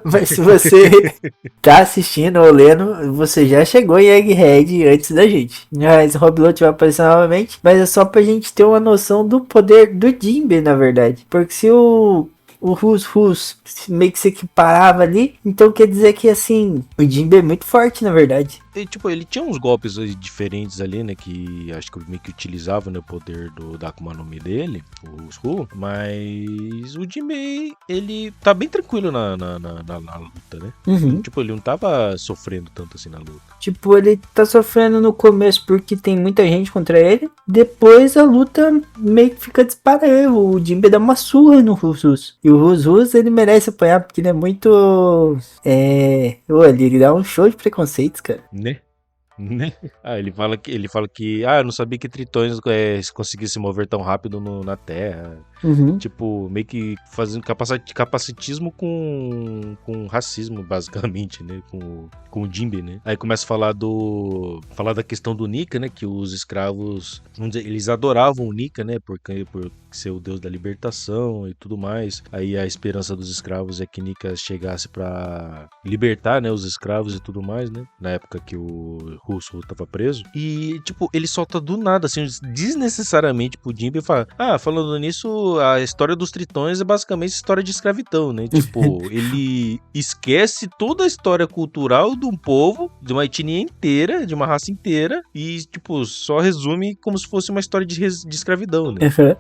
Mas se você tá assistindo ou lendo, você já chegou em Egghead antes da gente. Mas o Rob Lute vai aparecer novamente, mas é só pra gente ter uma noção do poder do Jinbe, na verdade. Porque se o Who's meio que se equiparava ali, então quer dizer que, assim, o Jinbe é muito forte, na verdade. E, tipo, ele tinha uns golpes diferentes ali, né? Que acho que meio que utilizava, né, o poder da Akuma no Mi dele, o Who's, mas o Jinbei, ele tá bem tranquilo na luta, né? Uhum. Tipo, ele não tava sofrendo tanto assim na luta. Tipo, ele tá sofrendo no começo porque tem muita gente contra ele. Depois a luta meio que fica disparada. O Jinbe dá uma surra no Who's. E o Who's, ele merece apanhar porque ele é muito... ele dá um show de preconceitos, cara. Né? Ele fala que eu não sabia que tritões conseguiam se mover tão rápido na Terra. Uhum. Tipo, meio que fazendo capacitismo com racismo, basicamente, né? Com o Jinbe, né? Aí começa a falar da questão do Nika, né? Que os escravos, vamos dizer, eles adoravam o Nika, né? Por ser o deus da libertação e tudo mais. Aí a esperança dos escravos é que Nika chegasse pra libertar, né? Os escravos e tudo mais, né? Na época que o Russo tava preso. E, tipo, ele solta do nada, assim, desnecessariamente pro Jinbe e fala: falando nisso, a história dos tritões é basicamente história de escravidão, né? Tipo, ele esquece toda a história cultural de um povo, de uma etnia inteira, de uma raça inteira, e, tipo, só resume como se fosse uma história de escravidão, né?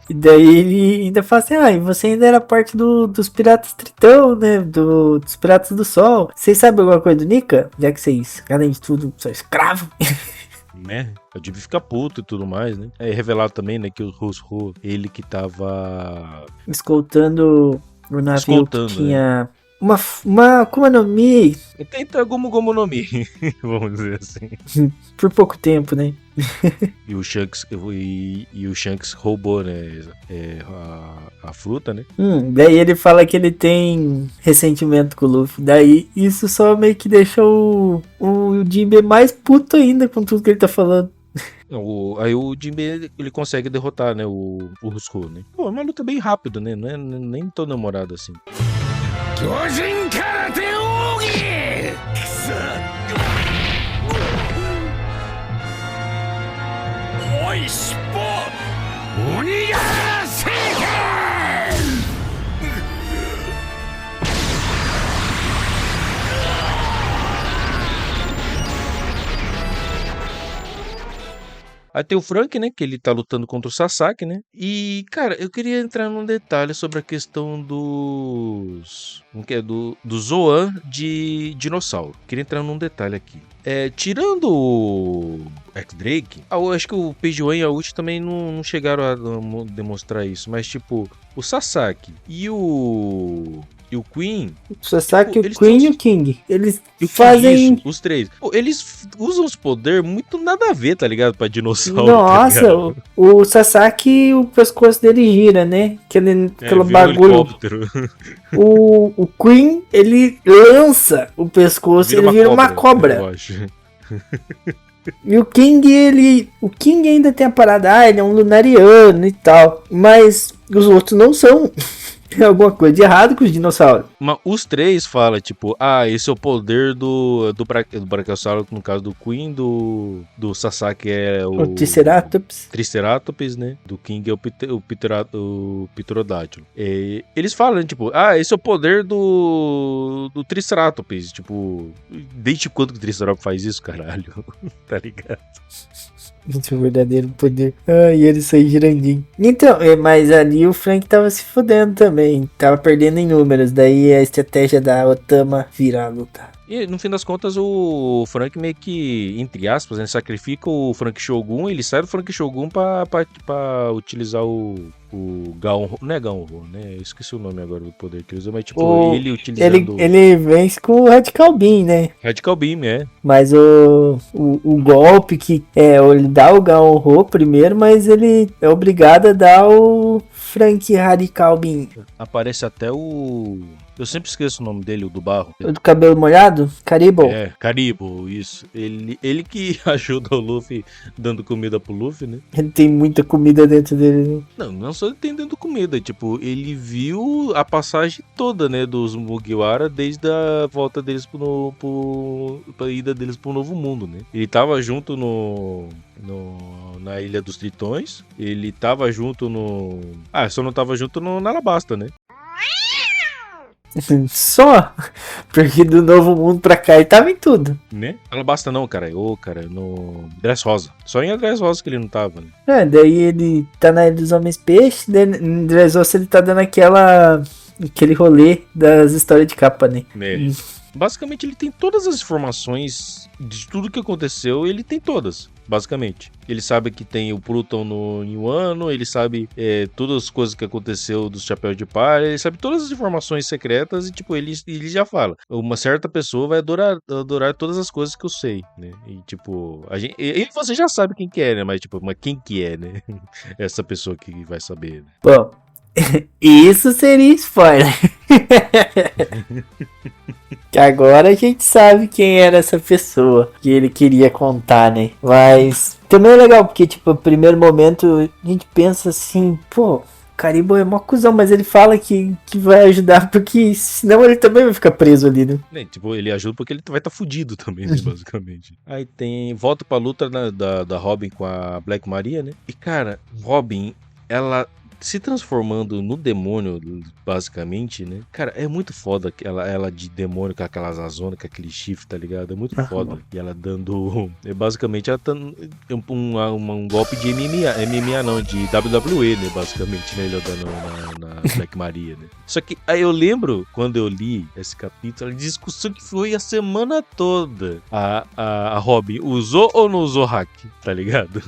E daí ele ainda fala assim, e você ainda era parte dos piratas tritão, né? Dos piratas do sol. Vocês sabem alguma coisa do Nika? Já que vocês, além de tudo, são escravos. Né? O Jinbe fica puto e tudo mais, né? É revelado também, né, que o Who's, ele que tava escoltando o navio que tinha uma Akuma no Mi. Tenta Gomu no Mi, vamos dizer assim. Por pouco tempo, né? E o Shanks roubou, né, a fruta, né? Daí ele fala que ele tem ressentimento com o Luffy. Daí isso só meio que deixa o Jinbe mais puto ainda com tudo que ele tá falando. Aí o Jinbe, ele consegue derrotar, né, o Who's, né? Pô, é uma luta bem rápida, né? Não é nem tão demorada assim. Gyojin Karate Ougi! Oi, Spot! Onigara Seiken! Aí tem o Frank, né? Que ele tá lutando contra o Sasaki, né? E, cara, eu queria entrar num detalhe sobre a questão dos... Como que é? Do Zoan de dinossauro. Queria entrar num detalhe aqui. Tirando o X-Drake, eu acho que o Page One e a Uchi também não chegaram a demonstrar isso. Mas, tipo, o Sasaki e o Queen... O Sasaki, tipo, o eles Queen tão- e o King. Eles e o King, fazem... isso, os três. Pô, eles usam os poderes muito nada a ver, tá ligado? Pra dinossauro, tá Nossa, ligado? o Sasaki, o pescoço dele gira, né? Aquele Vira um bagulho. helicóptero. O Queen, ele lança o pescoço, ele vira uma Eu cobra. acho. E o King, o King ainda tem a parada, ele é um lunariano e tal. Mas os outros não são. Tem alguma coisa de errado com os dinossauros. Mas os três falam, tipo, esse é o poder do Brachiosauro, no caso do Queen, do Sasaki é O Triceratops. Triceratops, né? Do King é o Pterodátilo. Eles falam, tipo, esse é o poder do Triceratops. Tipo, desde quando que o Triceratops faz isso, caralho? Tá ligado? Esse é o verdadeiro poder. E ele saiu girandinho. Então, mas ali o Frank tava se fudendo também. Tava perdendo em números. Daí a estratégia da Otama vira a luta. E no fim das contas o Frank meio que, entre aspas, né, sacrifica o Frank Shogun, ele sai do Frank Shogun pra utilizar o Gaon, não é Gaon, né? Eu esqueci o nome agora do poder que ele usa, mas tipo, ele utilizando Ele vence com o Radical Beam, né? Radical Beam, Mas o golpe que ele dá o Gaon primeiro, mas ele é obrigado a dar o Frank Radical Beam. Aparece até eu sempre esqueço o nome dele, o do barro. O do cabelo molhado? Caribou. Caribou, isso. Ele que ajuda o Luffy dando comida pro Luffy, né? Ele tem muita comida dentro dele, né? Não só ele tem dando comida, tipo, ele viu a passagem toda, né, dos Mugiwara desde a volta deles pra ida deles pro Novo Mundo, né? Ele tava junto na Ilha dos Tritões, ele tava junto só não tava junto na Alabasta, né? Só porque do Novo Mundo pra cá ele tava em tudo. Né? Alabasta não, cara. No Dressrosa. Só em Dressrosa que ele não tava, né? Daí ele tá na Ilha dos Homens Peixes, daí em Dressrosa ele tá dando aquele rolê das histórias de capa, né? Basicamente ele tem todas as informações de tudo que aconteceu, ele tem todas, basicamente. Ele sabe que tem o Pluton em um ano, ele sabe todas as coisas que aconteceu dos Chapéus de Palha, ele sabe todas as informações secretas e tipo, ele já fala, uma certa pessoa vai adorar todas as coisas que eu sei, né? E tipo, você já sabe quem que é, né? Mas tipo, quem que é, né? Essa pessoa que vai saber, né? Bom, isso seria spoiler. Que agora a gente sabe quem era essa pessoa que ele queria contar, né? Mas também é legal porque, tipo, no primeiro momento a gente pensa assim, pô, Caribou é mó cuzão, mas ele fala que vai ajudar porque senão ele também vai ficar preso ali, né? Tipo, ele ajuda porque ele vai estar fudido também, né, basicamente. Aí volta pra luta da Robin com a Black Maria, né? E, cara, Robin, ela se transformando no demônio, basicamente, né? Cara, é muito foda ela de demônio com aquelas azonas, com aquele chifre, tá ligado? É muito foda. E ela dando... basicamente, ela tá um golpe de MMA não, de WWE, né? Basicamente, né? Ele dando na Black Maria, né? Só que aí eu lembro, quando eu li esse capítulo, a discussão que foi a semana toda. A Robin usou ou não usou hack, tá ligado?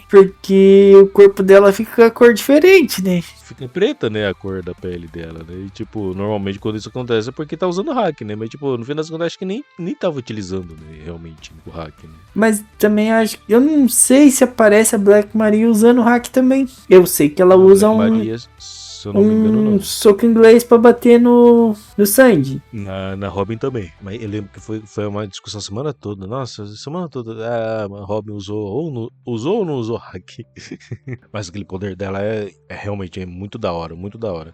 Porque o corpo dela fica com a cor diferente, né? Fica preta, né, a cor da pele dela, né? E, tipo, normalmente quando isso acontece é porque tá usando hack, né? Mas, tipo, no fim das contas, acho que nem tava utilizando, né, realmente, o hack, né? Mas também acho... Eu não sei se aparece a Black Maria usando o hack também. Eu sei que ela usa Black Maria, se eu não me engano, não. Soco inglês pra bater no Sandy. Na Robin também. Mas eu lembro que foi uma discussão a semana toda. Nossa, a semana toda. A Robin usou ou não usou hack. Mas aquele poder dela realmente muito da hora, muito da hora.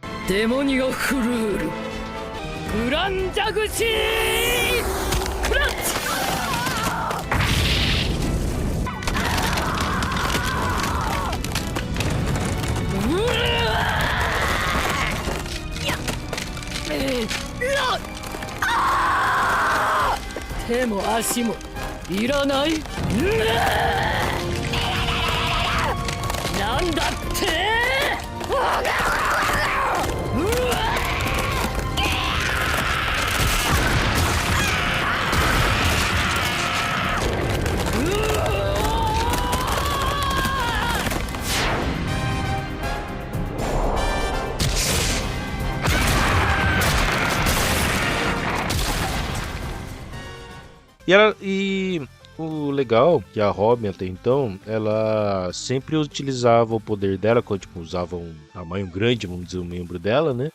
E o legal é que a Robin até então, ela sempre utilizava o poder dela, quando tipo, usava um tamanho grande, vamos dizer, um membro dela, né?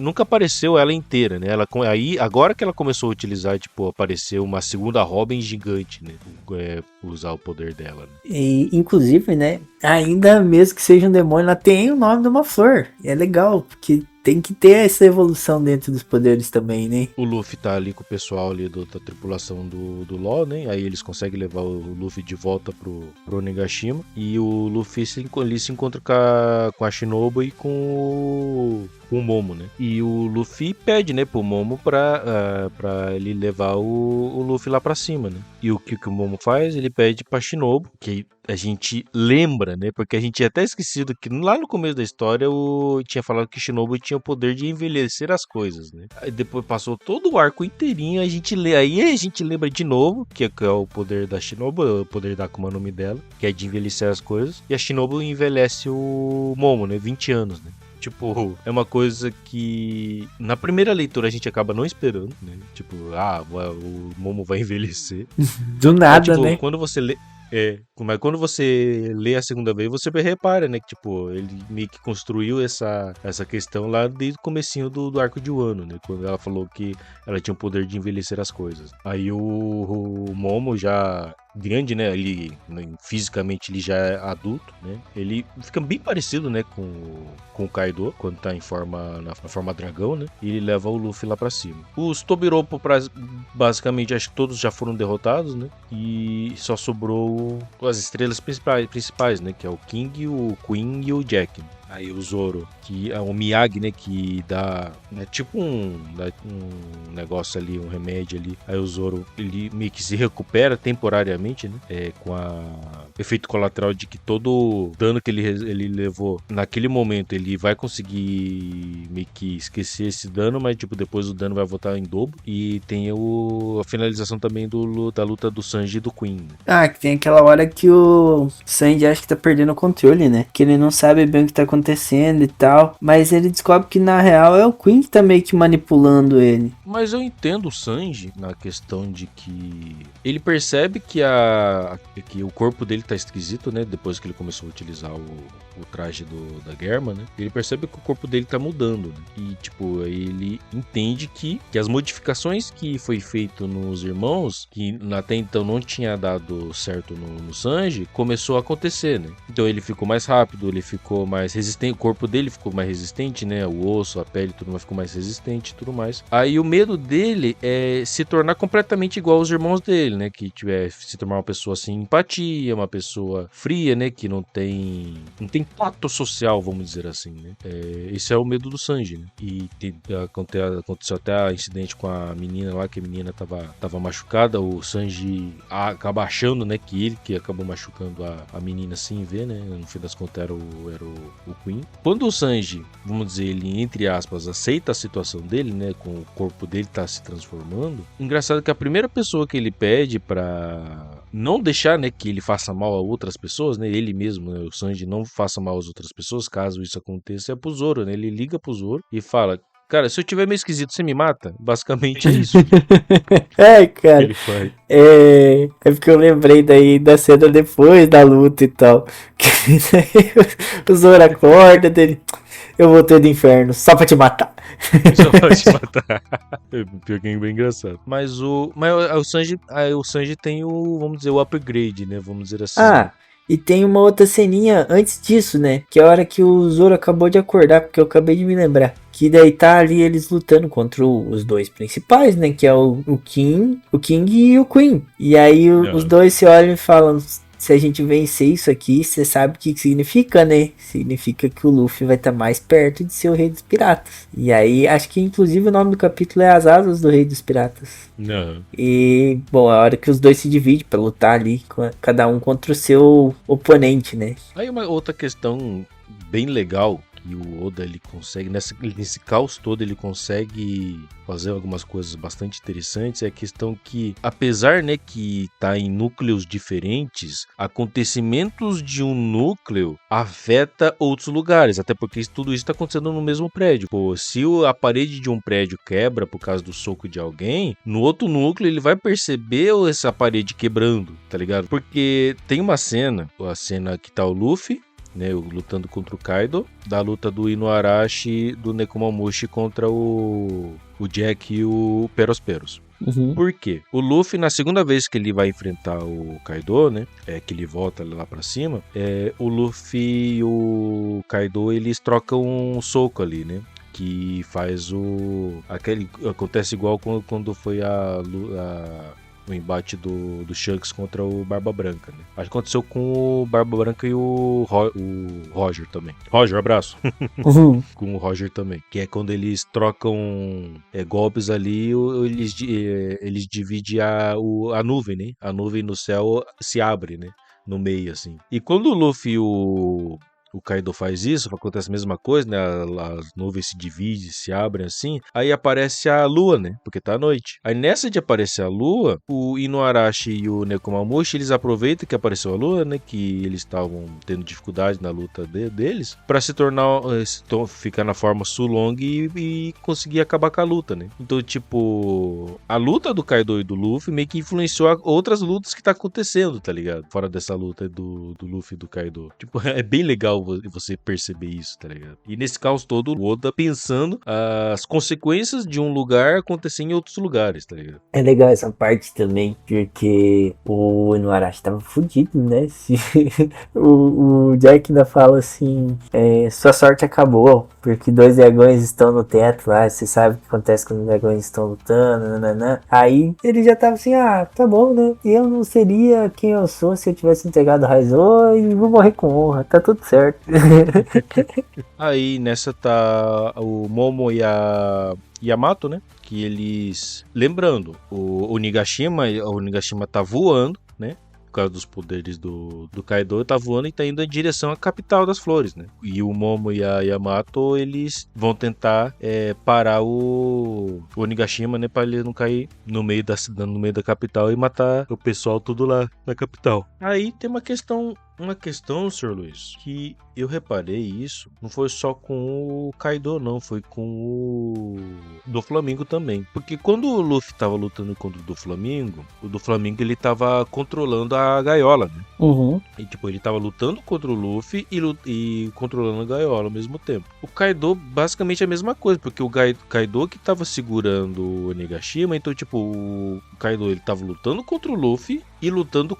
Nunca apareceu ela inteira, né? Aí, agora que ela começou a utilizar, tipo, apareceu uma segunda Robin gigante, né? Usar o poder dela. Né? E, inclusive, né? Ainda mesmo que seja um demônio, ela tem o nome de uma flor. É legal, porque tem que ter essa evolução dentro dos poderes também, né? O Luffy tá ali com o pessoal ali da tripulação do Law, né? Aí eles conseguem levar o Luffy de volta pro Onigashima. E o Luffy se encontra com a Shinobu e com o Momo, né? E o Luffy pede, né, pro Momo pra ele levar o Luffy lá pra cima, né? E o que o Momo faz? Ele pede pra Shinobu, que a gente lembra, né? Porque a gente tinha até esquecido que lá no começo da história tinha falado que Shinobu tinha o poder de envelhecer as coisas, né? Aí depois passou todo o arco inteirinho, aí a gente lembra de novo, que é o poder da Shinobu, o poder da Akuma no Mi dela, que é de envelhecer as coisas. E a Shinobu envelhece o Momo, né? 20 anos, né? Tipo, é uma coisa que na primeira leitura a gente acaba não esperando, né? Tipo, o Momo vai envelhecer. Do nada, tipo, né? Quando você lê... mas quando você lê a segunda vez, você repara, né? Que, tipo, ele meio que construiu essa questão lá desde o comecinho do arco de Wano, né? Quando ela falou que ela tinha o poder de envelhecer as coisas. Aí o Momo já... grande, né? Ele fisicamente ele já é adulto, né? Ele fica bem parecido, né, com o Kaido quando tá na forma dragão, né? E ele leva o Luffy lá pra cima. Os Tobiropo basicamente acho que todos já foram derrotados, né? E só sobrou as estrelas principais, né? Que é o King, o Queen e o Jack. Aí o Zoro, que é o Miyagi, né, que dá, né, tipo um negócio ali, um remédio ali. Aí o Zoro, ele meio que se recupera temporariamente, né, com efeito colateral de que todo dano que ele levou naquele momento, ele vai conseguir meio que esquecer esse dano, mas tipo, depois o dano vai voltar em dobro. E tem a finalização também da luta do Sanji e do Queen. Ah, que tem aquela hora que o Sanji acha que tá perdendo o controle, né? Que ele não sabe bem o que tá acontecendo e tal. Mas ele descobre que na real é o Queen que tá meio que manipulando ele. Mas eu entendo o Sanji na questão de que ele percebe que o corpo dele tá esquisito, né? Depois que ele começou a utilizar o traje da Germa, né? Ele percebe que o corpo dele tá mudando, né? E tipo, ele entende que as modificações que foi feito nos irmãos, que até então não tinha dado certo no Sanji, começou a acontecer, né? Então ele ficou mais rápido, ele ficou mais resistente, o corpo dele ficou mais resistente, né? O osso, a pele, tudo mais ficou mais resistente e tudo mais. Aí o medo dele é se tornar completamente igual aos irmãos dele, né? Que se tornar uma pessoa sem empatia, uma pessoa fria, né? Que não tem tato social, vamos dizer assim, né? Esse é o medo do Sanji, né? E aconteceu até incidente com a menina lá, que a menina tava machucada, o Sanji acaba achando, né, que ele que acabou machucando a menina sem ver, né? No fim das contas era o Queen. Quando o Sanji, vamos dizer, ele, entre aspas, aceita a situação dele, né? Com o corpo dele tá se transformando. Engraçado que a primeira pessoa que ele pede pra não deixar, né, que ele faça mal a outras pessoas, né? Ele mesmo, né, o Sanji não faça mal às outras pessoas, caso isso aconteça, é pro Zoro, né? Ele liga pro Zoro e fala: cara, se eu tiver meio esquisito, você me mata? Basicamente é isso. Cara. Ele faz. É porque eu lembrei daí da cena depois da luta e tal. O Zoro acorda dele. Eu voltei do inferno só pra te matar. Só pra te matar. Pior que é bem engraçado. Mas o Sanji tem vamos dizer, o upgrade, né? Vamos dizer assim. Ah, e tem uma outra ceninha antes disso, né? Que é a hora que o Zoro acabou de acordar, porque eu acabei de me lembrar. Que daí tá ali eles lutando contra os dois principais, né? Que é o King e o Queen. E aí os dois se olham e falam: se a gente vencer isso aqui, você sabe o que significa, né? Significa que o Luffy vai estar mais perto de ser o Rei dos Piratas. E aí, acho que inclusive o nome do capítulo é As Asas do Rei dos Piratas. Não. E, bom, a hora que os dois se dividem pra lutar ali, cada um contra o seu oponente, né? Aí uma outra questão bem legal que o Oda ele consegue, nesse caos todo ele consegue fazer algumas coisas bastante interessantes, é a questão que, apesar, né, que tá em núcleos diferentes, acontecimentos de um núcleo afeta outros lugares, até porque tudo isso tá acontecendo no mesmo prédio. Pô, se a parede de um prédio quebra por causa do soco de alguém, no outro núcleo ele vai perceber essa parede quebrando, tá ligado? Porque tem uma cena, a cena que tá o Luffy, né, lutando contra o Kaido, da luta do Inuarashi, do Nekomamushi contra o Jack e o Peros. Uhum. Por quê? O Luffy, na segunda vez que ele vai enfrentar o Kaido, né, que ele volta lá pra cima, o Luffy e o Kaido, eles trocam um soco ali, né? Que faz acontece igual quando foi o embate do Shanks contra o Barba Branca, né? Acho que aconteceu com o Barba Branca e o Roger também. Roger, abraço. Uhum. Com o Roger também. Que é quando eles trocam golpes ali, eles dividem a nuvem, né? A nuvem no céu se abre, né? No meio, assim. E quando o Luffy e o Kaido faz isso, acontece a mesma coisa, né? As nuvens se dividem, se abrem assim. Aí aparece a lua, né? Porque tá à noite. Aí nessa de aparecer a lua, o Inuarashi e o Nekomamushi, eles aproveitam que apareceu a lua, né? Que eles estavam tendo dificuldade na luta deles, pra se tornar, ficar na forma Sulong e conseguir acabar com a luta, né? Então, tipo, a luta do Kaido e do Luffy meio que influenciou outras lutas que tá acontecendo, tá ligado? Fora dessa luta do Luffy e do Kaido. Tipo, é bem legal você perceber isso, tá ligado? E nesse caos todo, o Oda pensando as consequências de um lugar acontecer em outros lugares, tá ligado? É legal essa parte também, porque o Inuarashi tava fudido, né? O Jack ainda fala assim, sua sorte acabou, porque 2 dragões estão no teto lá, você sabe o que acontece quando os dragões estão lutando, nananã. Aí ele já tava assim, tá bom, né? Eu não seria quem eu sou se eu tivesse entregado o Raizo e vou morrer com honra, tá tudo certo. Aí nessa tá o Momo e a Yamato, né? Que eles... Lembrando, o Onigashima tá voando, né? Por causa dos poderes do Kaido, tá voando e tá indo em direção à capital das flores, né? E o Momo e a Yamato, eles vão tentar parar o Onigashima, né? Pra ele não cair no meio da capital e matar o pessoal tudo lá na capital. Aí tem uma questão, Sr. Luiz, que eu reparei isso, não foi só com o Kaido, não, foi com o do Flamengo também. Porque quando o Luffy tava lutando contra o do Flamengo ele tava controlando a gaiola, né? Uhum. E tipo, ele tava lutando contra o Luffy e controlando a gaiola ao mesmo tempo. O Kaido, basicamente a mesma coisa, porque o Kaido que tava segurando o Onigashima, então tipo, o Kaido ele tava lutando contra o Luffy e lutando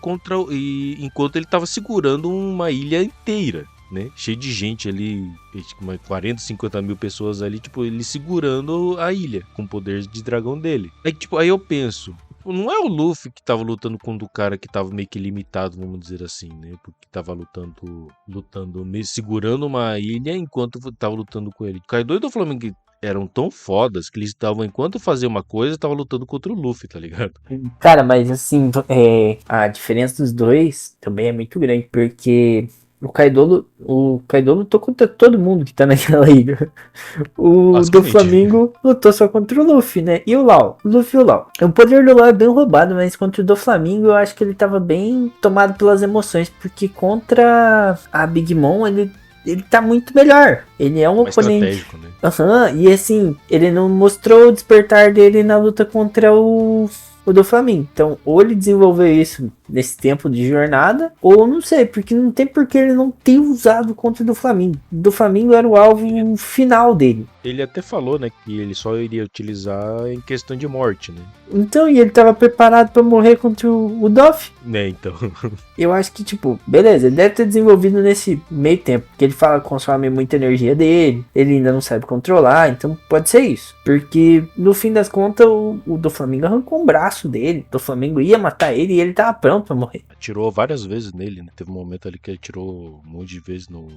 enquanto ele tava segurando uma ilha inteira, né? Cheio de gente ali, 40, 50 mil pessoas ali, tipo, ele segurando a ilha com poderes de dragão dele. Aí eu penso, não é o Luffy que tava lutando contra o cara que tava meio que limitado, vamos dizer assim, né? Porque tava lutando, segurando uma ilha enquanto tava lutando com ele. O Kaido e o Flamengo eram tão fodas que eles estavam, enquanto faziam uma coisa, estavam lutando contra o Luffy, tá ligado? Cara, mas assim, a diferença dos dois também é muito grande, porque o Kaido lutou contra todo mundo que tá naquela ilha. O do Flamengo lutou só contra o Luffy, né? E o Luffy e o Lau. O poder do Lau é bem roubado, mas contra o do Flamengo eu acho que ele tava bem tomado pelas emoções, porque contra a Big Mom ele tá muito melhor. Ele é um oponente. Né? E assim, ele não mostrou o despertar dele na luta contra o do Flamengo. Então, ou ele desenvolveu isso nesse tempo de jornada, ou não sei, porque não tem por que ele não ter usado contra o do Flamengo. Do Flamengo era o alvo final dele. Ele até falou, né, que ele só iria utilizar em questão de morte, né? Então, e ele tava preparado pra morrer contra o Doff? Né, então. Eu acho que, tipo, beleza, ele deve ter desenvolvido nesse meio tempo, porque ele fala que consome muita energia dele, ele ainda não sabe controlar, então pode ser isso. Porque, no fim das contas, o do Flamengo arrancou um braço dele, do Flamengo ia matar ele e ele tava pronto pressão pra morrer. Atirou várias vezes nele, né? Teve um momento ali que ele atirou um monte de vezes no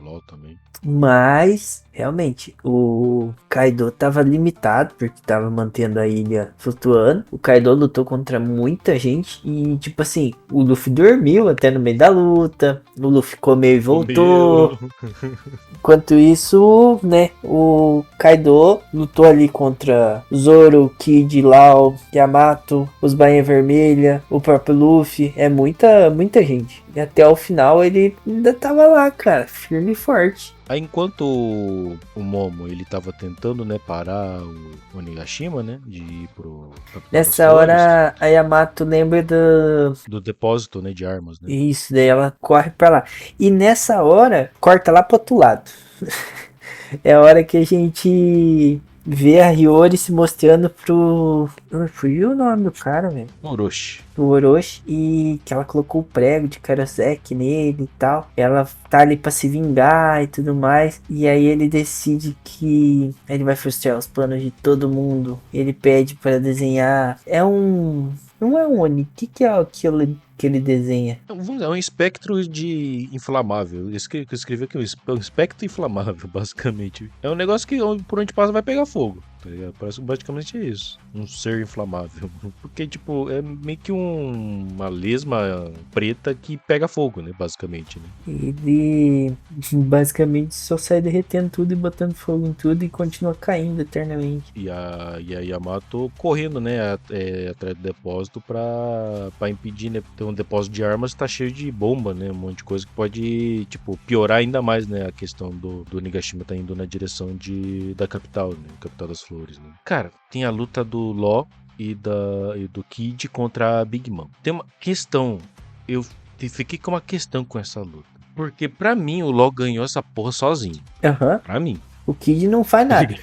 LoL também. Mas, realmente, o Kaido tava limitado, porque tava mantendo a ilha flutuando. O Kaido lutou contra muita gente e, tipo assim, o Luffy dormiu até no meio da luta. O Luffy comeu e voltou. Enquanto isso, né, o Kaido lutou ali contra Zoro, Kid, Lau, Yamato, os Bainha Vermelha, o próprio Luffy. É muita gente. E até o final ele ainda tava lá, cara, firme e forte. Aí enquanto o Momo, ele tava tentando, né, parar o Onigashima, né, de ir pro... Nessa hora a Yamato lembra do depósito, né, de armas, né. Isso, daí ela corre pra lá. E nessa hora, corta lá pro outro lado. É a hora que a gente vê a Hiyori se mostrando pro... Fugiu o nome do cara, velho. Orochi. Do Orochi. E que ela colocou o prego de Karaseki nele e tal. Ela tá ali pra se vingar e tudo mais. E aí ele decide que ele vai frustrar os planos de todo mundo. Ele pede pra desenhar... Não é um Oni. O que é aquilo que ele desenha? É um espectro de inflamável. Eu escrevi aqui, um espectro inflamável, basicamente. É um negócio que por onde passa vai pegar fogo. Tá ligado? Parece que basicamente é isso. Um ser inflamável. Porque, tipo, é meio que uma lesma preta que pega fogo, né? Basicamente, né? Ele basicamente só sai derretendo tudo e botando fogo em tudo e continua caindo eternamente. E a Yamato correndo, né? Atrás do depósito pra impedir, né? Ter um depósito de armas tá cheio de bomba, né? Um monte de coisa que pode, tipo, piorar ainda mais, né? A questão do Nigashima tá indo na direção da capital, né? Capital das Flores, né? Cara, tem a luta do Law e do Kid contra a Big Mom. Tem uma questão, eu fiquei com uma questão com essa luta. Porque pra mim o Law ganhou essa porra sozinho. Aham. Pra mim. O Kid não faz nada.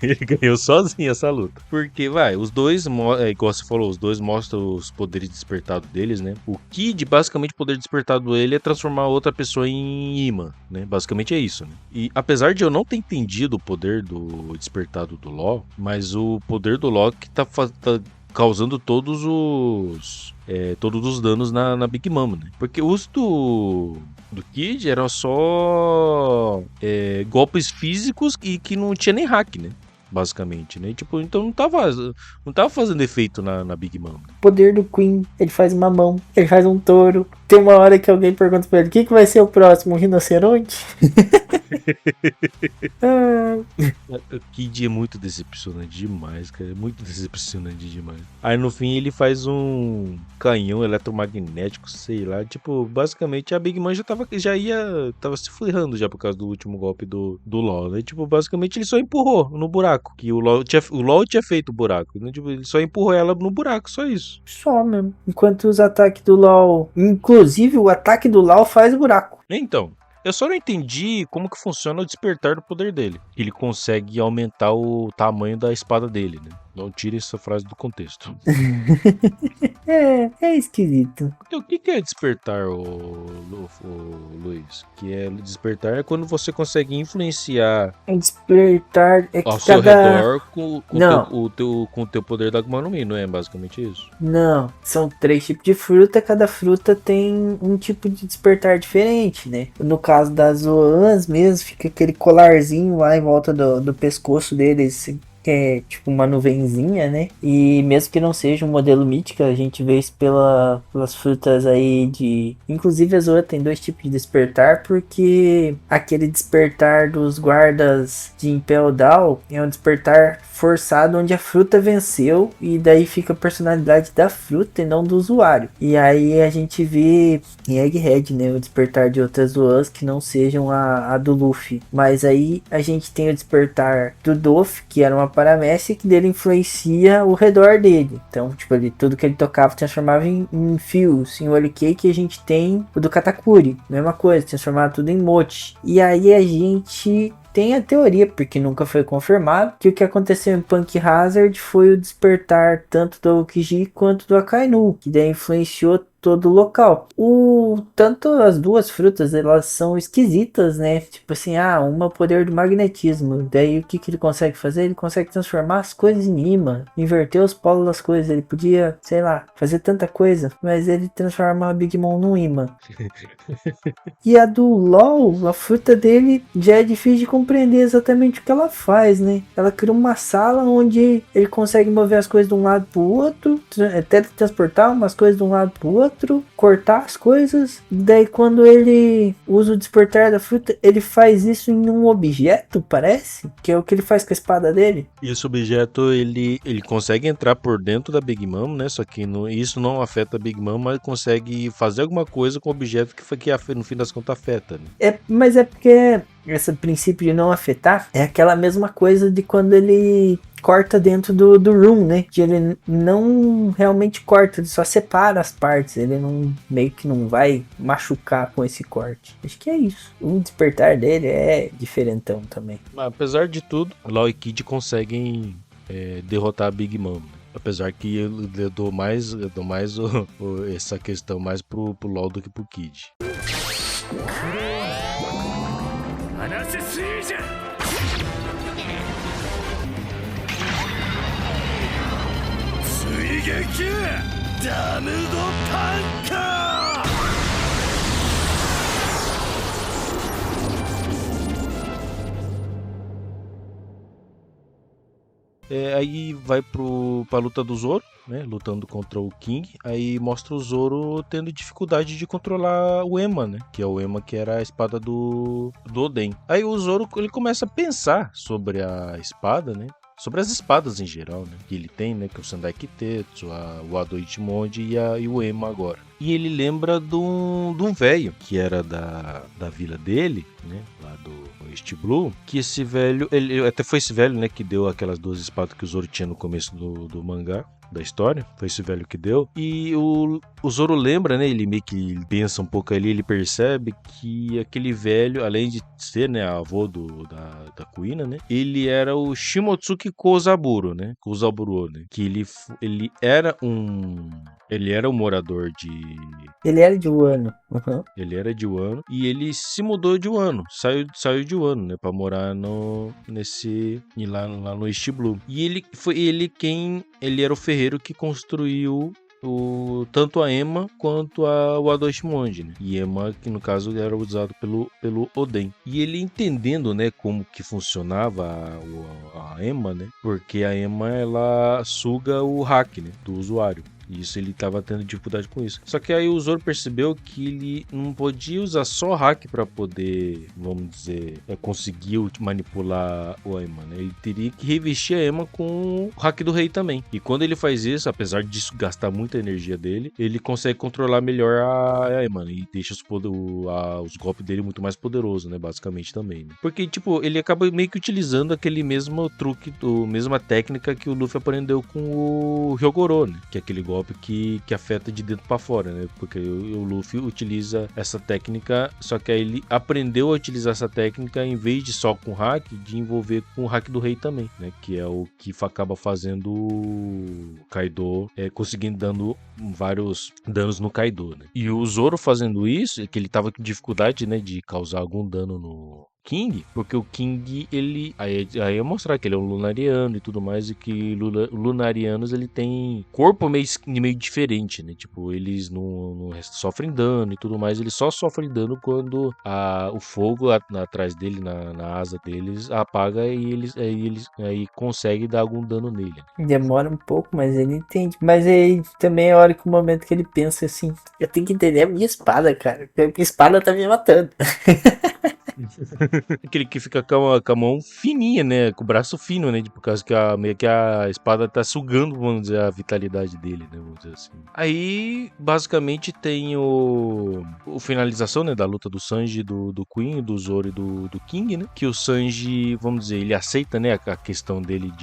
Ele ganhou sozinho essa luta. Porque, os dois, igual você falou, os dois mostram os poderes despertados deles, né? O Kid, basicamente, o poder despertado dele é transformar outra pessoa em imã, né? Basicamente é isso, né? E apesar de eu não ter entendido o poder do despertado do Law, mas o poder do Law que tá causando todos os danos na Big Mom, né? Porque os do Kid eram só golpes físicos e que não tinha nem hack, né? Basicamente, né? Tipo, então não tava fazendo efeito na Big Mom. O poder do Queen, ele faz uma mão, ele faz um touro. Tem uma hora que alguém pergunta pra ele, o que vai ser o próximo, um rinoceronte? O Kid é muito decepcionante demais, cara. É muito decepcionante demais. Aí no fim ele faz um canhão eletromagnético, sei lá. Tipo, basicamente a Big Mom tava se ferrando já por causa do último golpe do LoL, né? Tipo, basicamente ele só empurrou no buraco. Que o LoL tinha feito o buraco, né? Tipo, ele só empurrou ela no buraco, só isso. Só mesmo. Enquanto os ataques do LoL... Inclusive o ataque do LoL faz buraco. Então... Eu só não entendi como que funciona o despertar do poder dele. Ele consegue aumentar o tamanho da espada dele, né? Não tire essa frase do contexto. É esquisito. Então, o que é despertar, o Luiz? Que é despertar é quando você consegue influenciar Despertar é que ao seu redor com o teu poder da Akuma no Mi, não é basicamente isso? Não, são 3 tipos de fruta, cada fruta tem um tipo de despertar diferente, né? No caso das Zoans mesmo, fica aquele colarzinho lá em volta do pescoço deles, que é tipo uma nuvenzinha, né? E mesmo que não seja um modelo mítico, a gente vê isso pelas frutas aí de... Inclusive a Zoa tem 2 tipos de despertar, porque aquele despertar dos guardas de Impel Down é um despertar forçado onde a fruta venceu e daí fica a personalidade da fruta e não do usuário. E aí a gente vê em Egghead, né, o despertar de outras Zoas que não sejam a do Luffy. Mas aí a gente tem o despertar do Doff, que era uma paramécia que dele influencia o redor dele. Então, tipo, tudo que ele tocava transformava em fios. Em Holy Cake a gente tem o do Katakuri, mesma coisa, transformava tudo em mote. E aí a gente tem a teoria, porque nunca foi confirmado, que o que aconteceu em Punk Hazard foi o despertar tanto do Aokiji quanto do Akainu, que daí influenciou todo o local. Tanto as duas frutas, elas são esquisitas, né? Tipo assim, uma é o poder do magnetismo. Daí o que ele consegue fazer? Ele consegue transformar as coisas em imã, inverter os polos das coisas. Ele podia, sei lá, fazer tanta coisa, mas ele transforma a Big Mom num imã. E a do LoL, a fruta dele já é difícil de compreender exatamente o que ela faz, né? Ela cria uma sala onde ele consegue mover as coisas de um lado pro outro, teletransportar umas coisas de um lado pro outro, cortar as coisas. Daí quando ele usa o despertar da fruta, ele faz isso em um objeto, parece? Que é o que ele faz com a espada dele. E esse objeto, ele consegue entrar por dentro da Big Mom, né? Só que isso não afeta a Big Mom, mas consegue fazer alguma coisa com o objeto que no fim das contas afeta, né? Mas é porque esse princípio de não afetar é aquela mesma coisa de quando ele corta dentro do room, né? Que ele não realmente corta, ele só separa as partes. Ele meio que não vai machucar com esse corte. Acho que é isso. O despertar dele é diferentão também. Mas, apesar de tudo, Law e Kid conseguem derrotar a Big Mom. Apesar que eu dou mais essa questão mais pro Law do que pro Kid. Aí vai pra luta do Zoro, né? Lutando contra o King. Aí mostra o Zoro tendo dificuldade de controlar o Ema, né? Que é o Ema que era a espada do Oden. Aí o Zoro ele começa a pensar sobre a espada, né? Sobre as espadas em geral, né? Que ele tem, né? Que é o Sandai Kitetsu, o Ado Ichimonji e o Ema agora. E ele lembra de um velho que era da vila dele, né? Lá do East Blue. Que esse velho, ele até foi esse velho, né? Que deu aquelas duas espadas que o Zoro tinha no começo do mangá. Da história, foi esse velho que deu. E o Zoro lembra, né? Ele meio que pensa um pouco ali, ele percebe que aquele velho, além de ser, né, avô da Kuina, né? Ele era o Shimotsuki Kozaburo, né? Kozaburo, né? Que ele era um morador de... Ele era de Wano. Uhum. Ele era de Wano e ele se mudou de Wano, saiu de Wano, né, para morar lá no East Blue. E ele era o ferreiro que construiu tanto a Ema quanto o Ado Ichimonji, né? E Ema, que no caso era usado pelo Oden. E ele entendendo, né, como que funcionava a Ema, né? Porque a Ema ela suga o hack, né, do usuário. Isso ele estava tendo dificuldade com isso. Só que aí o Zoro percebeu que ele não podia usar só hack para poder, vamos dizer, conseguir manipular o Ema, né? Ele teria que revestir a Ema com o hack do rei também. E quando ele faz isso, apesar disso gastar muita energia dele, ele consegue controlar melhor a Ema, né? E deixa os golpes dele muito mais poderosos, né? Basicamente também, né? Porque, tipo, ele acaba meio que utilizando aquele mesmo truque, mesma técnica que o Luffy aprendeu com o Hyogoro, né? Que é aquele golpe que afeta de dentro para fora, né? Porque o Luffy utiliza essa técnica, só que aí ele aprendeu a utilizar essa técnica em vez de só com hack, de envolver com o hack do rei também, né? Que é o que acaba fazendo o Kaido conseguindo dando vários danos no Kaido, né? E o Zoro fazendo isso, que ele tava com dificuldade, né, de causar algum dano no King, porque o King, ele... Aí ia mostrar que ele é um lunariano e tudo mais, e que lunarianos, ele tem corpo meio diferente, né? Tipo, eles não sofrem dano e tudo mais, eles só sofrem dano quando o fogo atrás dele, na asa deles, apaga e eles conseguem dar algum dano nele. Demora um pouco, mas ele entende. Mas aí também é a hora que o momento que ele pensa assim, eu tenho que entender a minha espada, cara, porque a minha espada tá me matando. Aquele que fica com a mão fininha, né? Com o braço fino, né? Por causa que meio que a espada tá sugando, vamos dizer, a vitalidade dele, né? Vamos dizer assim. Aí, basicamente, tem o finalização, né? Da luta do Sanji, do Queen, do Zoro e do King, né? Que o Sanji, vamos dizer, ele aceita, né? A questão dele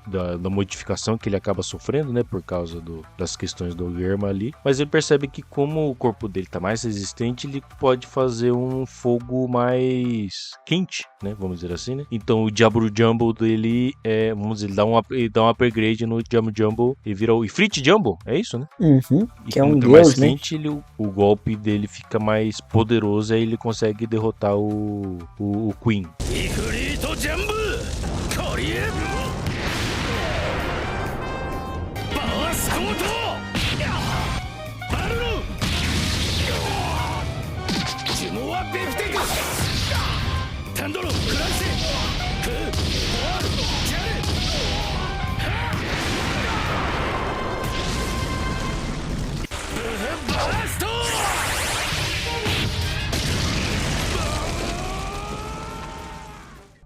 da modificação que ele acaba sofrendo, né? Por causa das questões do Germa ali. Mas ele percebe que como o corpo dele tá mais resistente, ele pode fazer um fogo mais mais quente, né? Vamos dizer assim, né? Então o Diablo Jumbo dele vamos dizer, ele dá um upgrade no Diablo Jumbo e vira o Ifrit Jumbo, é isso, né? Uhum, E que é um como tá deus, mais né? quente, o golpe dele fica mais poderoso, aí ele consegue derrotar o Queen.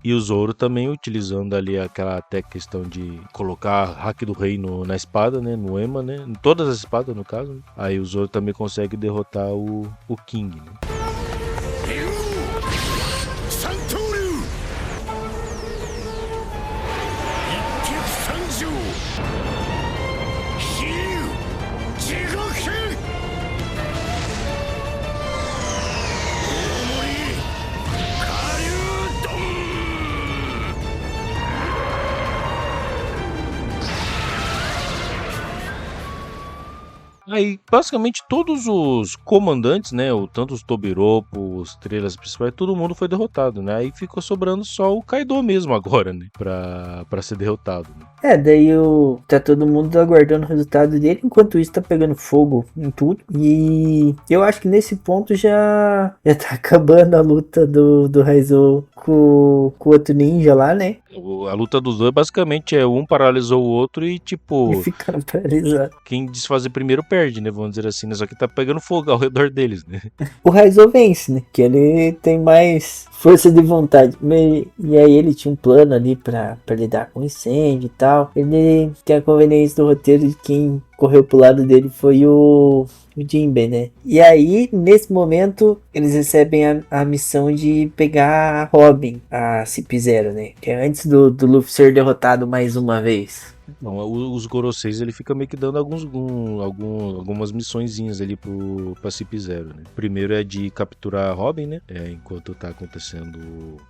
E o Zoro também utilizando ali aquela até questão de colocar hack do rei na espada, né? No Ema, né? Em todas as espadas, no caso. Né? Aí o Zoro também consegue derrotar o King, né? Aí, basicamente, todos os comandantes, né? Tanto os Tobiropo, os estrelas principais, todo mundo foi derrotado, né? Aí ficou sobrando só o Kaido mesmo agora, né? Pra ser derrotado, né? Daí tá todo mundo aguardando o resultado dele, enquanto isso tá pegando fogo em tudo. E eu acho que nesse ponto já tá acabando a luta do Raizou com o outro ninja lá, né? A luta dos dois basicamente um paralisou o outro e tipo... E ficaram paralisados. Quem desfazer primeiro perde, né? Vamos dizer assim, né? Só que tá pegando fogo ao redor deles, né? O Raizou vence, né? Que ele tem mais força de vontade. E aí ele tinha um plano ali pra lidar com incêndio e tal. Ele tem a conveniência do roteiro de quem correu pro lado dele foi o Jinbe, né? E aí, nesse momento, eles recebem a missão de pegar a Robin, a CP0, né? Que é antes do Luffy ser derrotado mais uma vez. Não, os Goroseis ele fica meio que dando algumas missõezinhas ali pra CP0, né? Primeiro é de capturar a Robin, né? Enquanto tá acontecendo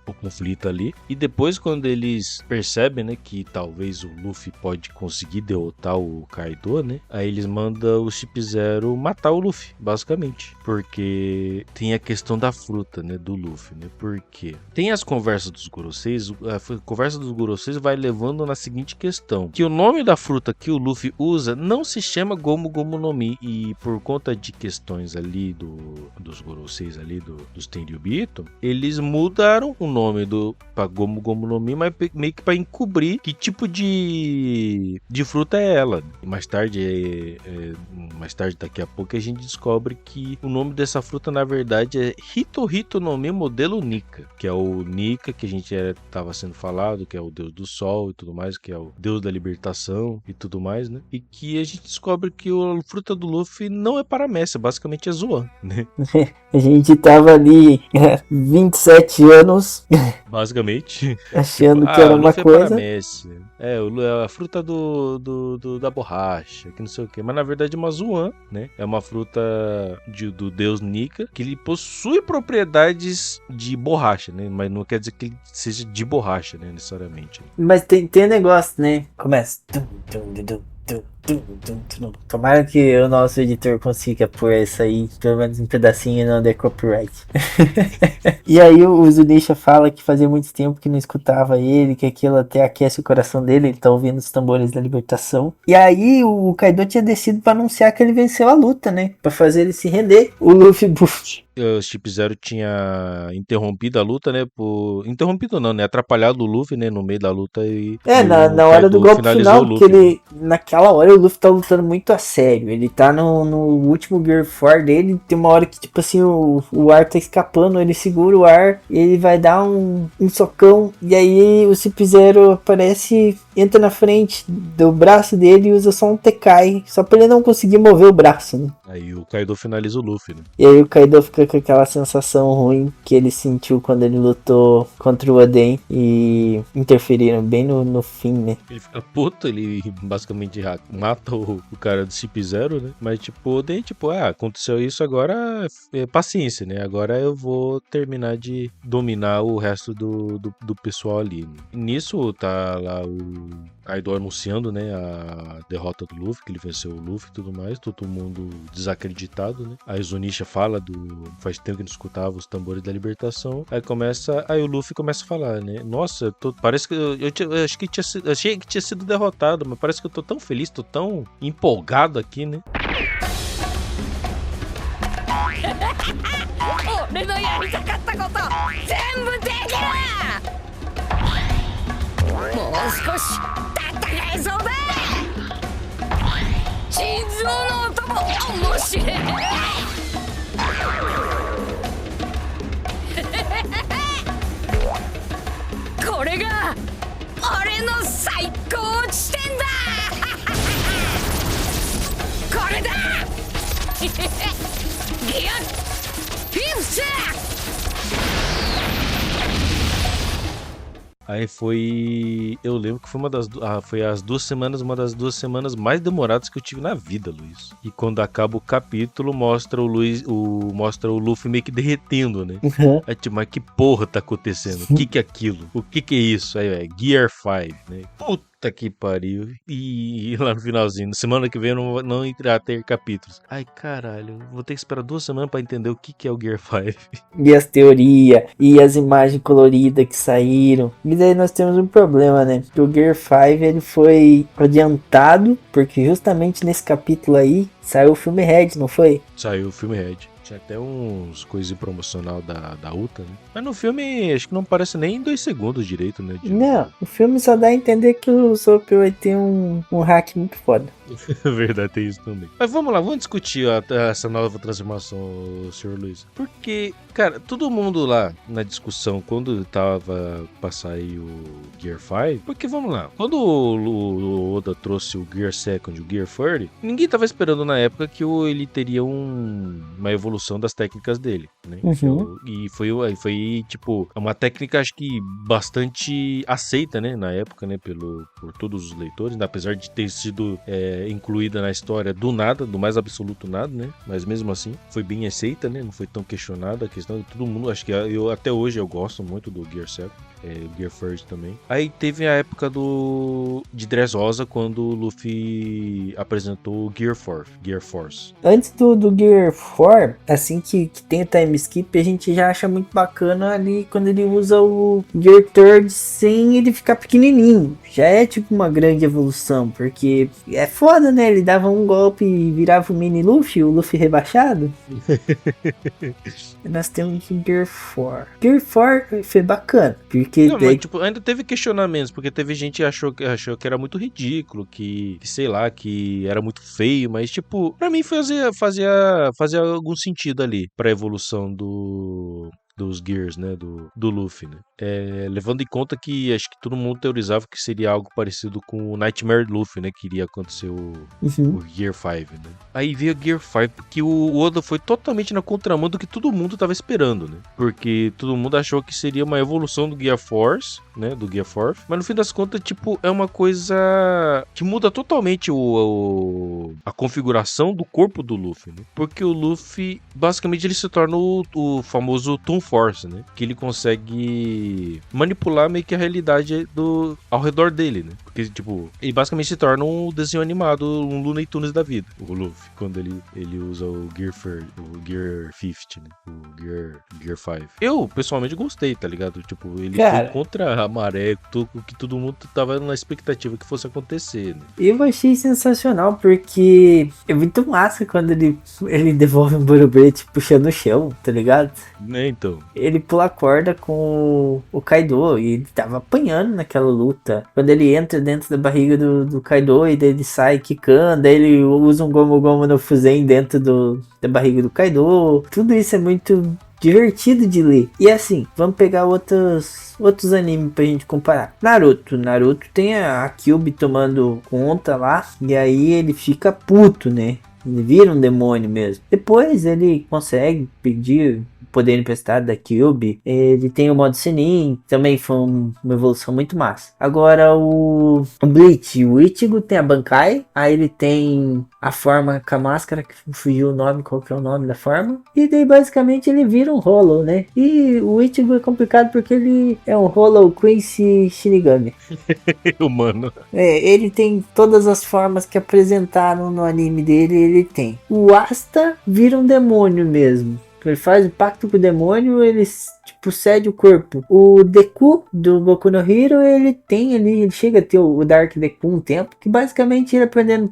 o conflito ali. E depois, quando eles percebem, né, que talvez o Luffy pode conseguir derrotar o Kaido, né? Aí eles mandam o CP0 matar o Luffy, basicamente. Porque tem a questão da fruta, né? Do Luffy, né? Porque tem as conversas dos Goroseis. A conversa dos Goroseis vai levando na seguinte questão. Que o nome da fruta que o Luffy usa não se chama Gomu Gomu no Mi, e por conta de questões ali dos Goroseis ali, dos Tenryubito, eles mudaram o nome pra Gomu Gomu no Mi, mas meio que pra encobrir que tipo de fruta é ela. E mais tarde daqui a pouco a gente descobre que o nome dessa fruta na verdade é Hito no Mi modelo Nika, que é o Nika que a gente tava sendo falado, que é o deus do sol e tudo mais, que é o deus da libertação e tudo mais, né? E que a gente descobre que a fruta do Luffy não é paramécia, basicamente é Zoan, né? A gente tava ali 27 anos basicamente achando que era uma coisa. É a fruta da borracha, que não sei o que, mas na verdade é uma Zoan, né? É uma fruta do deus Nika, que ele possui propriedades de borracha, né? Mas não quer dizer que ele seja de borracha, né? Necessariamente. Mas tem negócio, né? Começa. Tomara que o nosso editor consiga pôr isso aí, pelo menos um pedacinho, não der copyright. E aí o Zunisha fala que fazia muito tempo que não escutava ele, que aquilo até aquece o coração dele, ele tá ouvindo os tambores da libertação. E aí o Kaido tinha descido pra anunciar que ele venceu a luta, né? Pra fazer ele se render. O Luffy O Chip Zero tinha interrompido a luta, né? Interrompido não, né? Atrapalhado o Luffy, né? No meio da luta e... na hora do golpe final, porque ele... Naquela hora o Luffy tá lutando muito a sério. Ele tá no último Gear 4 dele. Tem uma hora que, tipo assim, o ar tá escapando. Ele segura o ar e ele vai dar um socão. E aí o Chip Zero aparece entra na frente do braço dele e usa só um Tekai, só pra ele não conseguir mover o braço, né? Aí o Kaido finaliza o Luffy, né? E aí o Kaido fica com aquela sensação ruim que ele sentiu quando ele lutou contra o Oden e interferiram bem no fim, né? Ele fica puto, ele basicamente mata o cara do Chip Zero, né? Mas tipo, o Oden, tipo, aconteceu isso, agora é paciência, né? Agora eu vou terminar de dominar o resto do pessoal ali, né? Nisso tá lá o Kaido anunciando, né, a derrota do Luffy, que ele venceu o Luffy e tudo mais, todo mundo desacreditado, né? Aí Zunisha fala faz tempo que não escutava os tambores da libertação. Aí o Luffy começa a falar, né? Nossa, parece que eu acho que achei que tinha sido derrotado, mas parece que eu tô tão feliz, tô tão empolgado aqui, né? 俺のやりたかったこと全部できる。もう少し戦えそうだ。心臓の音も面白い。これが俺の最高地点だ。これだ。ギアフィフス。 Aí foi. Eu lembro que foi foi as 2 semanas, uma das 2 semanas mais demoradas que eu tive na vida, Luiz. E quando acaba o capítulo, mostra mostra o Luffy meio que derretendo, né? Uhum. Aí, tipo, mas que porra tá acontecendo? O que é aquilo? O que é isso? Aí, Gear 5, né? Puta que pariu. E lá no finalzinho, semana que vem eu não irá ter capítulos. Ai, caralho, vou ter que esperar 2 semanas pra entender o que é o Gear 5. E as teorias, e as imagens coloridas que saíram. E daí nós temos um problema, né? Que o Gear 5 ele foi adiantado, porque justamente nesse capítulo aí saiu o filme Red, não foi? Saiu o filme Red. Tinha até uns coisas promocional da Uta, né? Mas no filme acho que não parece nem 2 segundos direito, né? Não, o filme só dá a entender que o Sop vai ter um hack muito foda. Verdade, tem isso também. Mas vamos lá, vamos discutir essa nova transformação, Sr. Luiz. Porque, cara, todo mundo lá na discussão, quando tava pra sair o Gear 5, porque vamos lá, quando o Oda trouxe o Gear Second e o Gear 30, ninguém tava esperando na época que ele teria uma evolução das técnicas dele, né? Uhum. E foi, tipo, uma técnica, acho que bastante aceita, né, na época, né, por todos os leitores, né? Apesar de ter sido incluída na história do nada, do mais absoluto nada, né? Mas mesmo assim, foi bem aceita, né? Não foi tão questionada a questão de todo mundo. Acho que até hoje eu gosto muito do Gear 7. Gear First também. Aí teve a época de Dressrosa, quando o Luffy apresentou o Gear Force. Antes do Gear 4, assim que tem o time skip, a gente já acha muito bacana ali quando ele usa o Gear Third sem ele ficar pequenininho. Já é tipo uma grande evolução, porque é foda, né? Ele dava um golpe e virava o mini Luffy, o Luffy rebaixado. Nós temos o Gear 4. Gear 4 foi bacana, porque não, mas, tipo, ainda teve questionamentos, porque teve gente que achou que era muito ridículo, que sei lá, que era muito feio, mas tipo, pra mim fazia algum sentido ali pra evolução dos Gears, né, do Luffy, né? Levando em conta que acho que todo mundo teorizava que seria algo parecido com o Nightmare Luffy, né, que iria acontecer o Gear 5, né? Aí veio o Gear 5, porque o Oda foi totalmente na contramão do que todo mundo tava esperando, né? Porque todo mundo achou que seria uma evolução do Gear Force, né, do Gear 4, mas no fim das contas, tipo, é uma coisa que muda totalmente a configuração do corpo do Luffy, né? Porque o Luffy, basicamente, ele se torna o famoso Toon Force, né? Que ele consegue manipular meio que a realidade ao redor dele, né? Porque, tipo, ele basicamente se torna um desenho animado, um Looney Tunes da vida, o Luffy, quando ele usa o Gear 50, né? O Gear 5. Eu, pessoalmente, gostei, tá ligado? Tipo, ele foi contra a maré, o que todo mundo tava na expectativa que fosse acontecer, né? Eu achei sensacional, porque é muito massa quando ele devolve um Burubete puxando o chão, tá ligado? Né, então. Ele pula a corda com o Kaido e ele tava apanhando naquela luta. Quando ele entra dentro da barriga do Kaido e daí ele sai quicando, daí ele usa um Gomu Gomu no Fuzen dentro da barriga do Kaido. Tudo isso é muito divertido de ler. E assim, vamos pegar outros animes pra gente comparar. Naruto tem a Kyuubi tomando conta lá, e aí ele fica puto, né? Ele vira um demônio mesmo. Depois ele consegue pedir o poder emprestado da Kyuubi. Ele tem o modo Senin. Também foi uma evolução muito massa. Agora o Bleach. O Ichigo tem a Bankai. Aí ele tem a forma com a máscara. Que fugiu o nome. Qual que é o nome da forma? E daí basicamente ele vira um Hollow, né? E o Ichigo é complicado porque ele é um Hollow Quincy Shinigami. Humano. Ele tem todas as formas que apresentaram no anime dele, ele tem. O Asta vira um demônio mesmo. Ele faz o pacto com o demônio, ele tipo cede o corpo. O Deku do Boku no Hero, ele chega a ter o Dark Deku um tempo, que basicamente ele aprendendo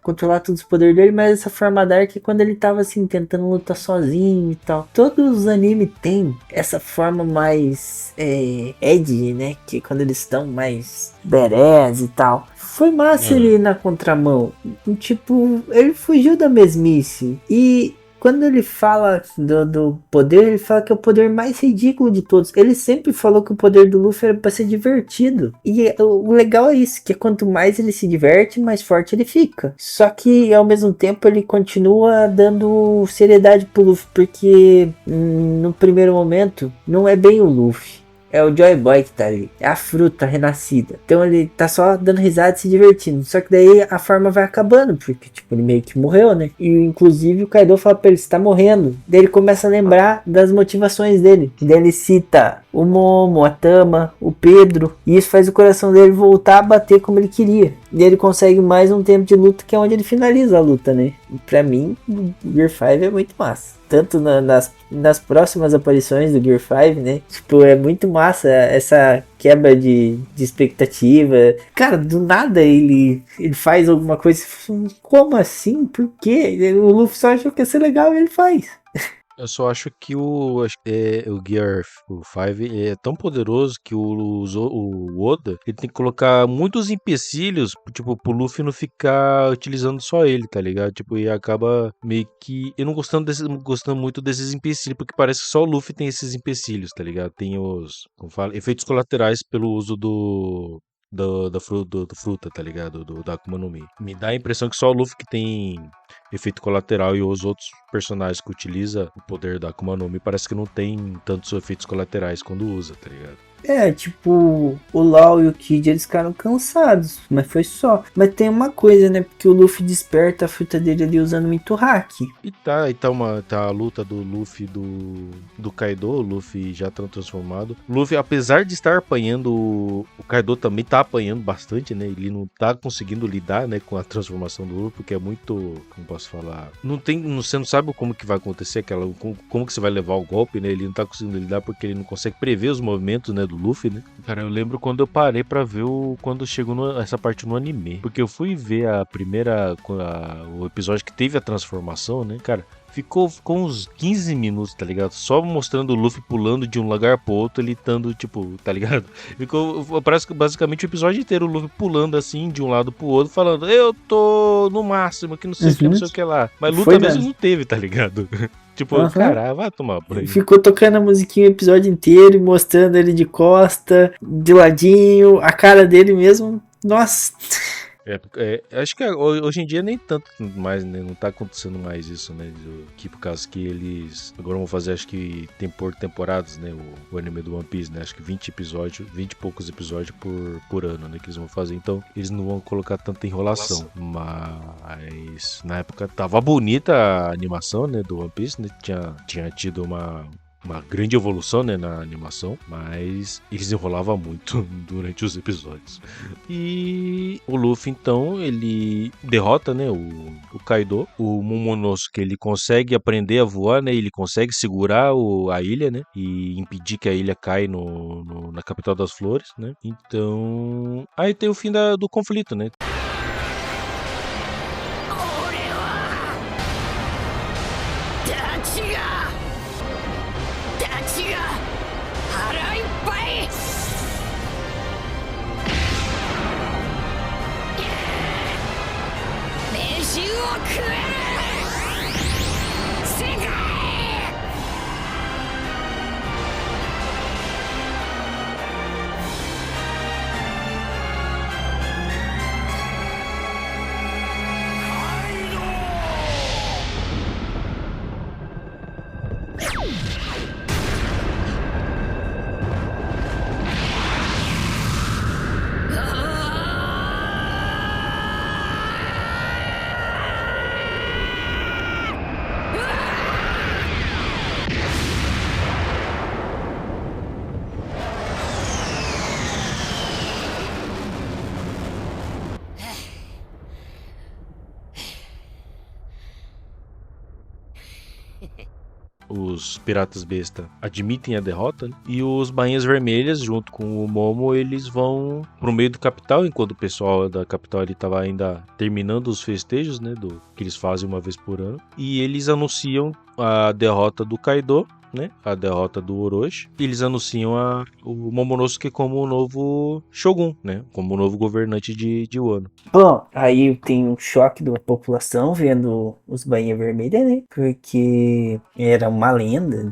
controlar todos os poderes dele, mas essa forma Dark é quando ele tava assim, tentando lutar sozinho e tal. Todos os animes têm essa forma mais edgy, né? Que é quando eles estão mais badass e tal. Foi massa ele ir na contramão. Tipo, ele fugiu da mesmice. E quando ele fala do poder, ele fala que é o poder mais ridículo de todos. Ele sempre falou que o poder do Luffy era pra ser divertido. E o legal é isso, que quanto mais ele se diverte, mais forte ele fica. Só que ao mesmo tempo ele continua dando seriedade pro Luffy, porque no primeiro momento não é bem o Luffy. É o Joy Boy que tá ali. É a fruta renascida. Então ele tá só dando risada e se divertindo. Só que daí a forma vai acabando. Porque tipo, ele meio que morreu, né? E inclusive o Kaido fala pra ele, você tá morrendo. Daí ele começa a lembrar das motivações dele. Daí ele cita o Momo, a Tama, o Pedro. E isso faz o coração dele voltar a bater como ele queria. E ele consegue mais um tempo de luta, que é onde ele finaliza a luta, né? E pra mim, o Gear 5 é muito massa. Tanto nas próximas aparições do Gear 5, né? Tipo, é muito massa essa quebra de expectativa. Cara, do nada ele faz alguma coisa. Como assim? Por quê? O Luffy só achou que ia ser legal e ele faz. Eu só acho que o Gear 5 é tão poderoso que o Oda ele tem que colocar muitos empecilhos, tipo, pro Luffy não ficar utilizando só ele, tá ligado? Tipo, e acaba meio que... Eu não gostando muito desses empecilhos, porque parece que só o Luffy tem esses empecilhos, tá ligado? Tem os, como fala, efeitos colaterais pelo uso da fruta, tá ligado? Da Akuma no Mi. Me dá a impressão que só o Luffy que tem efeito colateral e os outros personagens que utiliza o poder da Akuma no Mi parece que não tem tantos efeitos colaterais quando usa, tá ligado? Tipo, o Law e o Kid, eles ficaram cansados, mas foi só. Mas tem uma coisa, né, porque o Luffy desperta a fruta dele ali usando muito hack. E tá a luta do Luffy do Kaido, o Luffy já tá transformado. O Luffy, apesar de estar apanhando, o Kaido também tá apanhando bastante, né, ele não tá conseguindo lidar, né, com a transformação do Luffy, porque é muito, como posso falar, você não sabe como que vai acontecer, como que você vai levar o golpe, né, ele não tá conseguindo lidar porque ele não consegue prever os movimentos, né, do Luffy, né? Cara, eu lembro quando eu parei pra ver quando chegou essa parte no anime. Porque eu fui ver o episódio que teve a transformação, né? Cara, ficou uns 15 minutos, tá ligado? Só mostrando o Luffy pulando de um lugar pro outro, ele estando, tipo, tá ligado? Parece que basicamente o episódio inteiro o Luffy pulando assim, de um lado pro outro, falando, eu tô no máximo, que não sei o que, não sei o que lá. Mas luta mesmo não teve, tá ligado? Tipo, caralho, vai tomar banho. Ficou tocando a musiquinha o episódio inteiro e mostrando ele de costa, de ladinho, a cara dele mesmo. Nossa. Acho que hoje em dia nem tanto mais, né? Não tá acontecendo mais isso, né? Que por causa que eles agora vão fazer, acho que tem por temporadas, né? O anime do One Piece, né? Acho que 20 e poucos episódios por ano, né? Que eles vão fazer. Então eles não vão colocar tanta enrolação. Mas na época tava bonita a animação, né? Do One Piece, né? Tinha tido uma grande evolução, né, na animação, mas eles enrolavam muito durante os episódios. E o Luffy, então, ele derrota, né, o Kaido. O Momonosuke, ele consegue aprender a voar, né, ele consegue segurar a ilha, né, e impedir que a ilha caia na capital das flores, né. Então, aí tem o fim do conflito, né. Os piratas besta admitem a derrota, né? E os bainhas vermelhas, junto com o Momo, eles vão pro meio do capital, enquanto o pessoal da capital ali tava ainda terminando os festejos, né, que eles fazem uma vez por ano. E eles anunciam a derrota do Kaido, né, a derrota do Orochi. E eles anunciam o Momonosuke como o novo Shogun, né, como o novo governante de Wano. Bom, aí tem um choque da população vendo os Bainha Vermelha, né? Porque era uma lenda,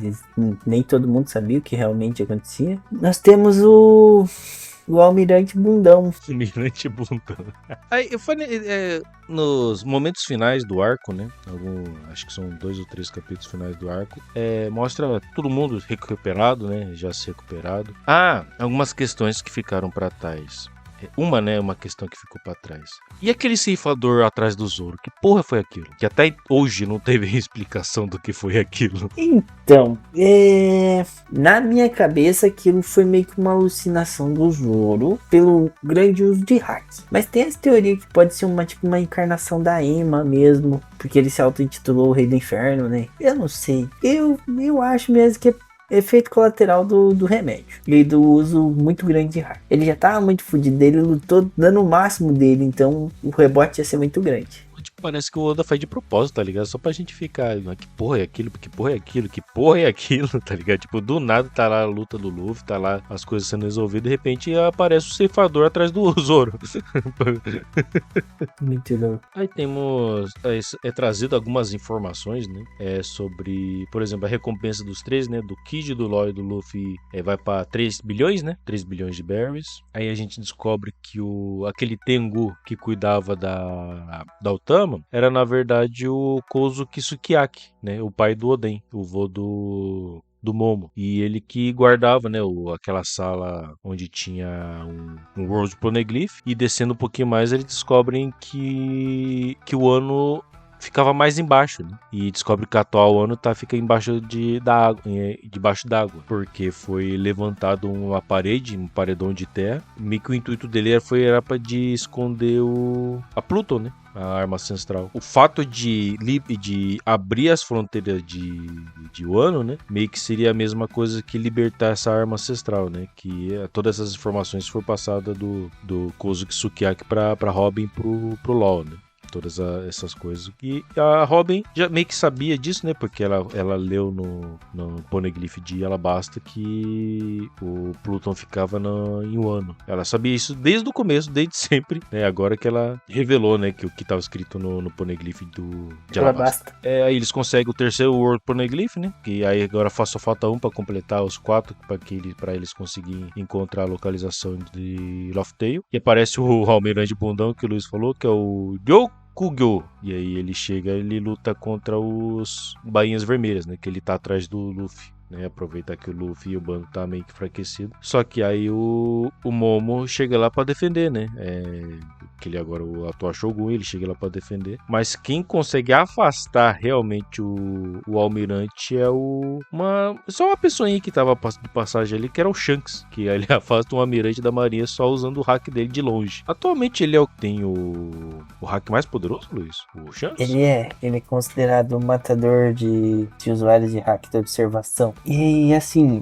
nem todo mundo sabia o que realmente acontecia. Nós temos o Almirante Bundão. Almirante Bundão. Aí, eu falei, nos momentos finais do arco, né? Acho que são 2 ou 3 capítulos finais do arco. Mostra todo mundo recuperado, né? Já se recuperado. Algumas questões que ficaram pra trás. Uma questão que ficou pra trás. E aquele ceifador atrás do Zoro? Que porra foi aquilo? Que até hoje não teve explicação do que foi aquilo. Então, na minha cabeça aquilo foi meio que uma alucinação do Zoro pelo grande uso de hack. Mas tem essa teoria que pode ser uma encarnação da Emma mesmo, porque ele se auto-intitulou o Rei do Inferno, né? Eu não sei. Eu acho mesmo que é efeito colateral do remédio e do uso muito grande de hack. Ele já tava muito fudido, ele lutou dando o máximo dele, então o rebote ia ser muito grande. Tipo, parece que o Oda faz de propósito, tá ligado? Só pra gente ficar, que porra é aquilo, que porra é aquilo, que porra é aquilo, tá ligado? Tipo, do nada tá lá a luta do Luffy, tá lá as coisas sendo resolvidas, de repente aparece o ceifador atrás do Zoro. Muito louco. Aí temos, trazido algumas informações, né? Sobre, por exemplo, a recompensa dos 3, né? Do Kid, do Law e do Luffy vai pra 3 bilhões, né? 3 bilhões de berries. Aí a gente descobre que aquele Tengu que cuidava da Otama era na verdade o Kozuki Sukiyaki, né? O pai do Oden, o vô do Momo. E ele que guardava, né, aquela sala onde tinha um World Poneglyph. E descendo um pouquinho mais, eles descobrem que o Wano ficava mais embaixo, né? E descobre que a atual Wano fica embaixo debaixo d'água, porque foi levantado uma parede, um paredão de terra. Meio que o intuito dele era para esconder a Pluton, né? A arma ancestral. O fato de abrir as fronteiras de Wano, né? Meio que seria a mesma coisa que libertar essa arma ancestral, né? Que todas essas informações foram passadas do Kozuki Sukiyaki para Robin pro LoL, né? Todas essas coisas. E a Robin já meio que sabia disso, né? Porque ela leu no Poneglyph de Alabasta que o Pluton ficava em Wano. Ela sabia isso desde o começo, desde sempre, né? Agora que ela revelou, né? Que o que estava escrito no Poneglyph de Alabasta. Aí eles conseguem o terceiro World Poneglyph, né? Que aí agora só falta um para completar os 4 para eles conseguirem encontrar a localização de Laugh-Tale. E aparece o Almirante Bundão que o Luiz falou, que é o Kugyo. E aí ele luta contra os Bainhas Vermelhas, né? Que ele tá atrás do Luffy, né? Aproveitar que o Luffy e o bando tá meio que enfraquecido. Só que aí o Momo chega lá pra defender, né? Que ele agora o atual Shogun, ele chega lá pra defender. Mas quem consegue afastar realmente o Almirante é só uma pessoinha que tava de passagem ali, que era o Shanks. Que ele afasta um Almirante da Marinha só usando o hack dele de longe. Atualmente ele é o que tem o hack mais poderoso, Luiz? O Shanks? Ele é considerado um matador de usuários de hack da observação. E assim,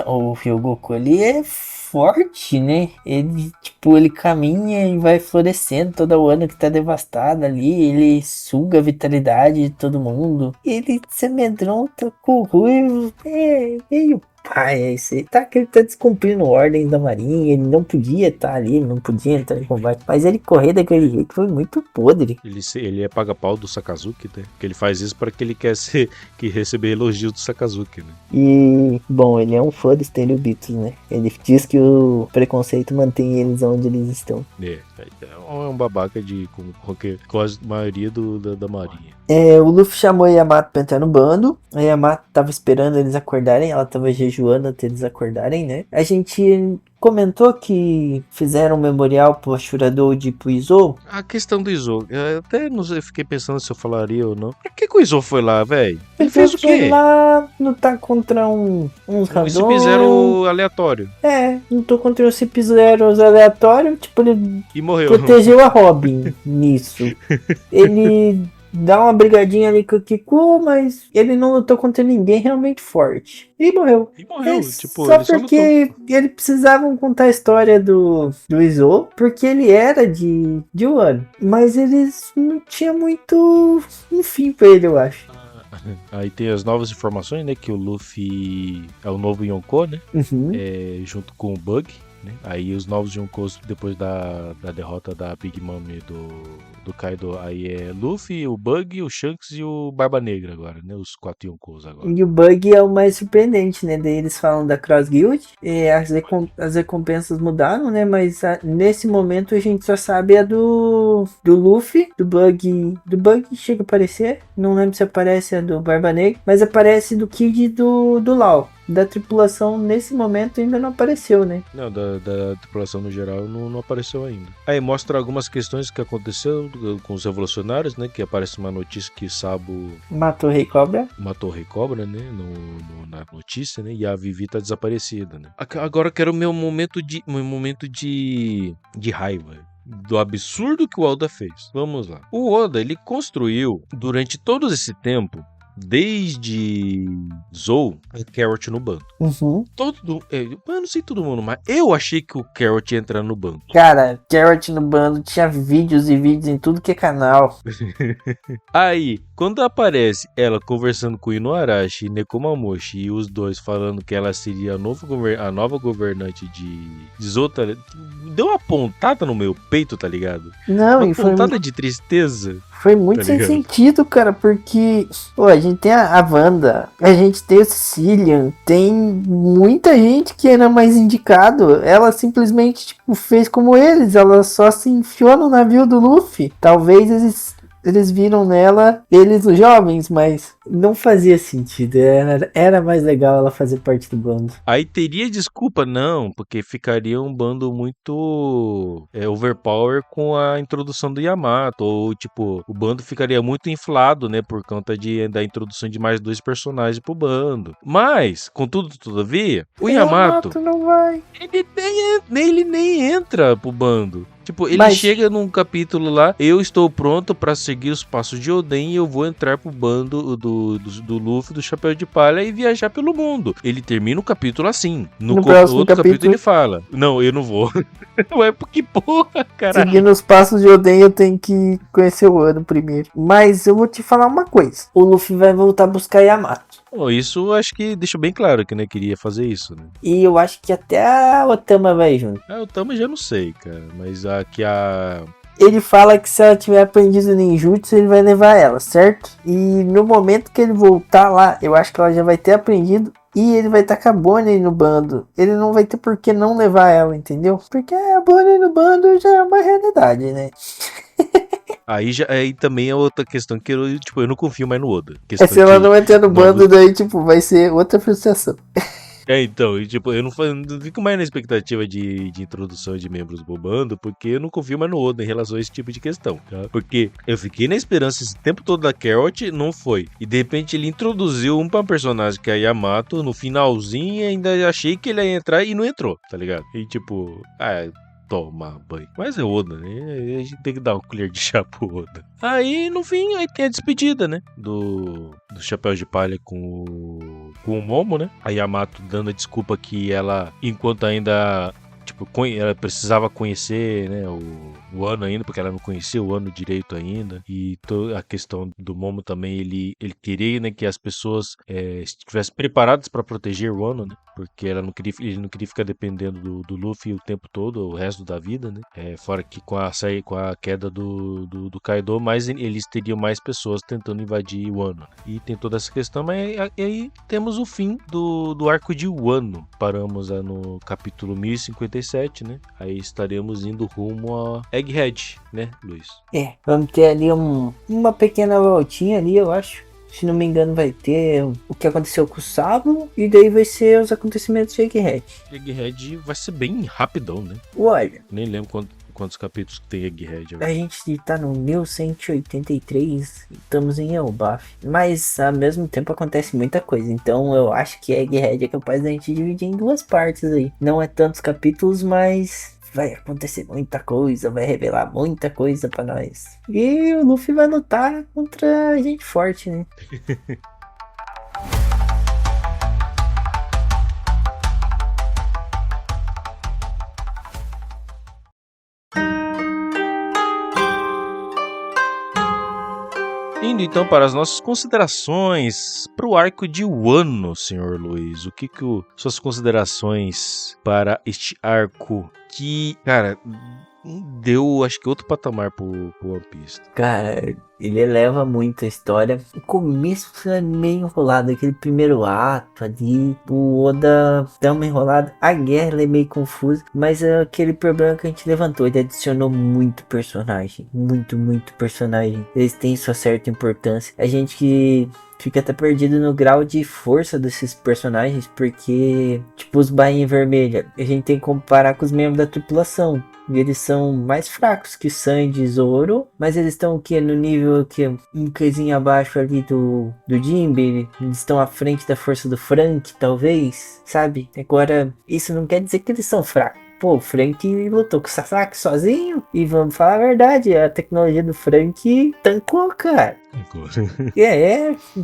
o Ryogoku, ele é forte, né? Ele caminha e vai florescendo toda o ano que tá devastado ali. Ele suga a vitalidade de todo mundo. Ele se amedronta com o Ruivo. Meio pai, ele tá descumprindo ordens da marinha. Ele não podia estar ali, ele não podia entrar em combate. Mas ele correr daquele jeito foi muito podre. Ele é paga-pau do Sakazuki, né? Porque ele faz isso porque ele quer receber elogios do Sakazuki, né? E, bom, ele é um fã dos Tenryubitos, né? Ele diz que o preconceito mantém eles onde eles estão. É um babaca com a maioria da marinha. O Luffy chamou a Yamato pra entrar no bando. A Yamato tava esperando eles acordarem. Ela tava jejuando até eles acordarem, né? A gente comentou que fizeram um memorial pro Ashuradou e pro Izou. A questão do Izou, eu até não sei, fiquei pensando se eu falaria ou não. Por que o Izou foi lá, velho? Ele fez o quê? Foi lá lutar contra uns Um random. CP0 aleatório. Lutou contra os CP0 aleatórios. Tipo, ele E morreu. protegeu a Robin nisso. Ele dá uma brigadinha ali com o Kiku, mas ele não lutou contra ninguém realmente forte. E morreu. Tipo, Só ele só porque eles precisavam contar a história do Izou, porque ele era de Wano. Mas eles não tinham muito um fim pra ele, eu acho. Aí tem as novas informações, né? Que o Luffy é o novo Yonkou, né? Uhum. Junto com o Bug, né? Aí os novos Yonkous, depois da derrota da Big Mom e do Kaido, aí é Luffy, o Bug, o Shanks e o Barba Negra agora, né? Os 4 Yonkous agora. E o Bug é o mais surpreendente, né? Daí eles falam da Cross Guild. As recompensas mudaram, né? Mas nesse momento a gente só sabe a do Luffy, do Bug. Do Bug chega a aparecer. Não lembro se aparece a do Barba Negra. Mas aparece do Kid e do Law. Da tripulação, nesse momento, ainda não apareceu, né? Não, da tripulação no geral não apareceu ainda. Aí mostra algumas questões que aconteceu com os revolucionários, né? Que aparece uma notícia que Sabo Matou o Rei Cobra. matou o Rei Cobra, né? Na notícia, né? E a Vivi tá desaparecida, né? Agora eu quero o meu momento de raiva. Do absurdo que o Oda fez. Vamos lá. O Oda, ele construiu, durante todo esse tempo, desde Zou, o Carrot no bando. Uhum. Eu não sei todo mundo, mas eu achei que o Carrot ia entrar no bando. Cara, Carrot no bando tinha vídeos e vídeos em tudo que é canal. Aí, quando aparece ela conversando com Inuarashi e Nekomamushi e os dois falando que ela seria a nova governante de Zou, deu uma pontada no meu peito, tá ligado? Não, Uma e pontada de tristeza. foi muito Tá sem ligado? sentido, cara, porque a gente tem a Wanda, a gente tem o Sicilian, tem muita gente que era mais indicado. Ela simplesmente fez como eles, ela só se enfiou no navio do Luffy. Talvez eles viram nela, eles os jovens, mas não fazia sentido. Era mais legal ela fazer parte do bando. Aí teria desculpa, não, porque ficaria um bando muito overpower com a introdução do Yamato, ou tipo, o bando ficaria muito inflado, né, por conta da introdução de mais 2 personagens pro bando. Mas, contudo, todavia, o Yamato não vai. ele nem entra pro bando. Tipo, ele Mas chega num capítulo lá, eu estou pronto pra seguir os passos de Oden e eu vou entrar pro bando do Luffy, do Chapéu de Palha e viajar pelo mundo. Ele termina o capítulo assim. No próximo outro capítulo ele capítulo fala, não, eu não vou. Ué, que porra, caralho. seguindo os passos de Oden, eu tenho que conhecer o ano primeiro. Mas eu vou te falar uma coisa. O Luffy vai voltar a buscar Yamato. Bom, isso acho que deixa bem claro que não queria fazer isso, né? E eu acho que até a Otama vai junto. O Tama já não sei, cara. Mas Ele fala que se ela tiver aprendido ninjutsu, ele vai levar ela, certo? E no momento que ele voltar lá, eu acho que ela já vai ter aprendido. E ele vai estar com a Bonnie no bando. Ele não vai ter por que não levar ela, entendeu? Porque a Bonnie no bando já é uma realidade, né? Aí também é outra questão que eu não confio mais no Oda. Se ela não entrar no bando, daí vai ser outra frustração. Então, eu não fico mais na expectativa de introdução de membros do bando, porque eu não confio mais no Oda em relação a esse tipo de questão, tá? Porque eu fiquei na esperança esse tempo todo da Carrot, não foi. E de repente ele introduziu uma personagem que é a Yamato no finalzinho e ainda achei que ele ia entrar e não entrou, tá ligado? E toma banho. Mas é Oda, né? A gente tem que dar uma colher de chá pro Oda. Aí, no fim, aí tem a despedida, né? Do Chapéu de Palha com o Momo, né? A Yamato dando a desculpa que ela, enquanto ainda... ela precisava conhecer, né, o Ano ainda, porque ela não conhecia o Ano direito ainda. E toda a questão do Momo também, ele queria, né, que as pessoas estivessem preparadas para proteger o Ano, né? Porque ele não queria ficar dependendo do Luffy o tempo todo, o resto da vida, né? Fora que com a queda do Kaido, eles teriam mais pessoas tentando invadir o Ano. E tem toda essa questão, mas aí temos o fim do arco de Wano. Paramos no capítulo 1050 1057, né? Aí estaremos indo rumo a Egghead, né, Luiz? Vamos ter ali uma pequena voltinha ali, eu acho. Se não me engano, vai ter o que aconteceu com o Sabo. E daí vai ser os acontecimentos de Egghead. Egghead vai ser bem rapidão, né? Olha, Nem lembro quantos capítulos que tem Egghead. a gente tá no 1183. Estamos em Elbaf. Mas ao mesmo tempo acontece muita coisa. Então eu acho que Egghead é capaz da gente dividir em duas partes aí. Não é tantos capítulos, mas vai acontecer muita coisa, vai revelar muita coisa pra nós. E o Luffy vai lutar contra gente forte, né? Indo então para as nossas considerações para o arco de Wano, senhor Luiz. O que suas considerações para este arco que, cara, deu, acho que outro patamar pro One Piece. Cara, ele eleva muito a história. O começo é meio enrolado, aquele primeiro ato ali, o Oda dá uma enrolada. A guerra ela é meio confusa, mas é aquele problema que a gente levantou, ele adicionou muito personagem, muito personagem. Eles têm sua certa importância. A gente que fica até perdido no grau de força desses personagens, porque, tipo, os Bainha Vermelha, a gente tem que comparar com os membros da tripulação. E eles são mais fracos que Sanji e Zoro, mas eles estão o que? No nível que um coisinho abaixo ali do Jinbe, eles estão à frente da força do Frank, talvez, sabe? Agora, isso não quer dizer que eles são fracos. Pô, o Frank lutou com o Sasaki sozinho. E vamos falar a verdade, a tecnologia do Frank tancou, cara.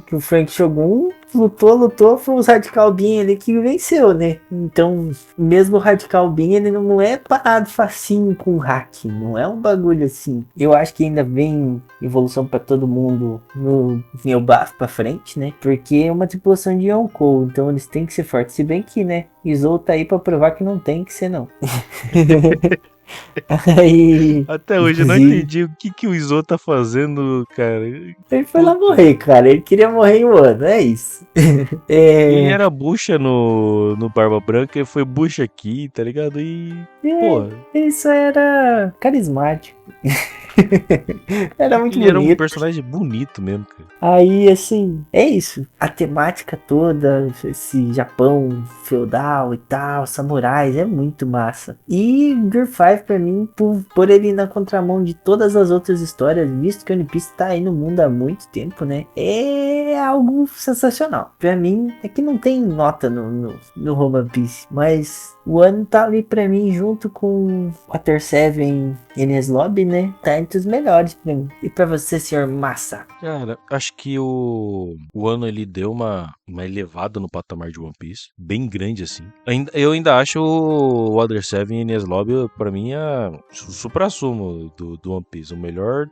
Que o Frank Shogun lutou, foi os Radical Bean ali que venceu, né? Então, mesmo o Radical Bean, ele não é parado facinho com hack, não é um bagulho assim. Eu acho que ainda vem evolução pra todo mundo no Elbaf pra frente, né? Porque é uma tripulação de Yonkou, então eles têm que ser fortes, se bem que, né? Izou tá aí pra provar que não tem que ser, não. Aí, até hoje eu não entendi o que o Izou tá fazendo, cara. Ele foi lá morrer, cara. Ele queria morrer em Wano, é isso. Ele era bucha no Barba Branca e foi bucha aqui, tá ligado? E, porra. Ele só era carismático. Era muito ele bonito. Era um personagem bonito mesmo, cara. Aí, assim, é isso. A temática toda, esse Japão feudal e tal, samurais, é muito massa. E Gear 5, pra mim, por ele ir na contramão de todas as outras histórias, visto que o One Piece tá aí no mundo há muito tempo, né? É algo sensacional. Pra mim, é que não tem nota no One Piece, mas o ano tá ali pra mim, junto com Water 7 e Enies Lobby, né? Tá entre os melhores pra mim. E pra você, senhor Massa? Cara, acho que o ano ele deu uma elevada no patamar de One Piece, bem grande assim. Eu ainda acho o Water 7 e Enies Lobby, pra mim, o supra-sumo do One Piece. O melhor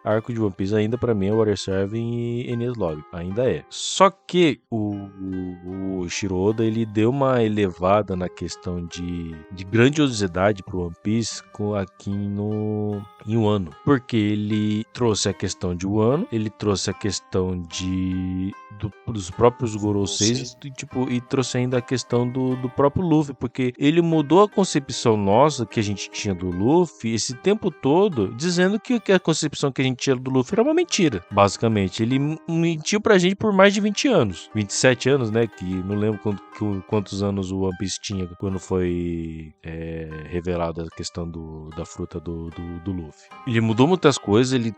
arco de One Piece ainda pra mim é o Water 7 e Enies Lobby. Ainda é. Só que o Shiro Oda, ele deu uma elevada na questão de grandiosidade pro One Piece aqui em Wano, porque ele trouxe a questão de Wano, ele trouxe a questão dos próprios Goroseis e trouxe ainda a questão do próprio Luffy, porque ele mudou a concepção nossa que a gente tinha do Luffy esse tempo todo, dizendo que a concepção que a gente tinha do Luffy era uma mentira, basicamente. Ele mentiu pra gente por mais de 20 anos, 27 anos, né, que não lembro quantos anos o One Piece tinha quando foi revelada a questão da fruta do Luffy. Ele mudou muitas coisas, ele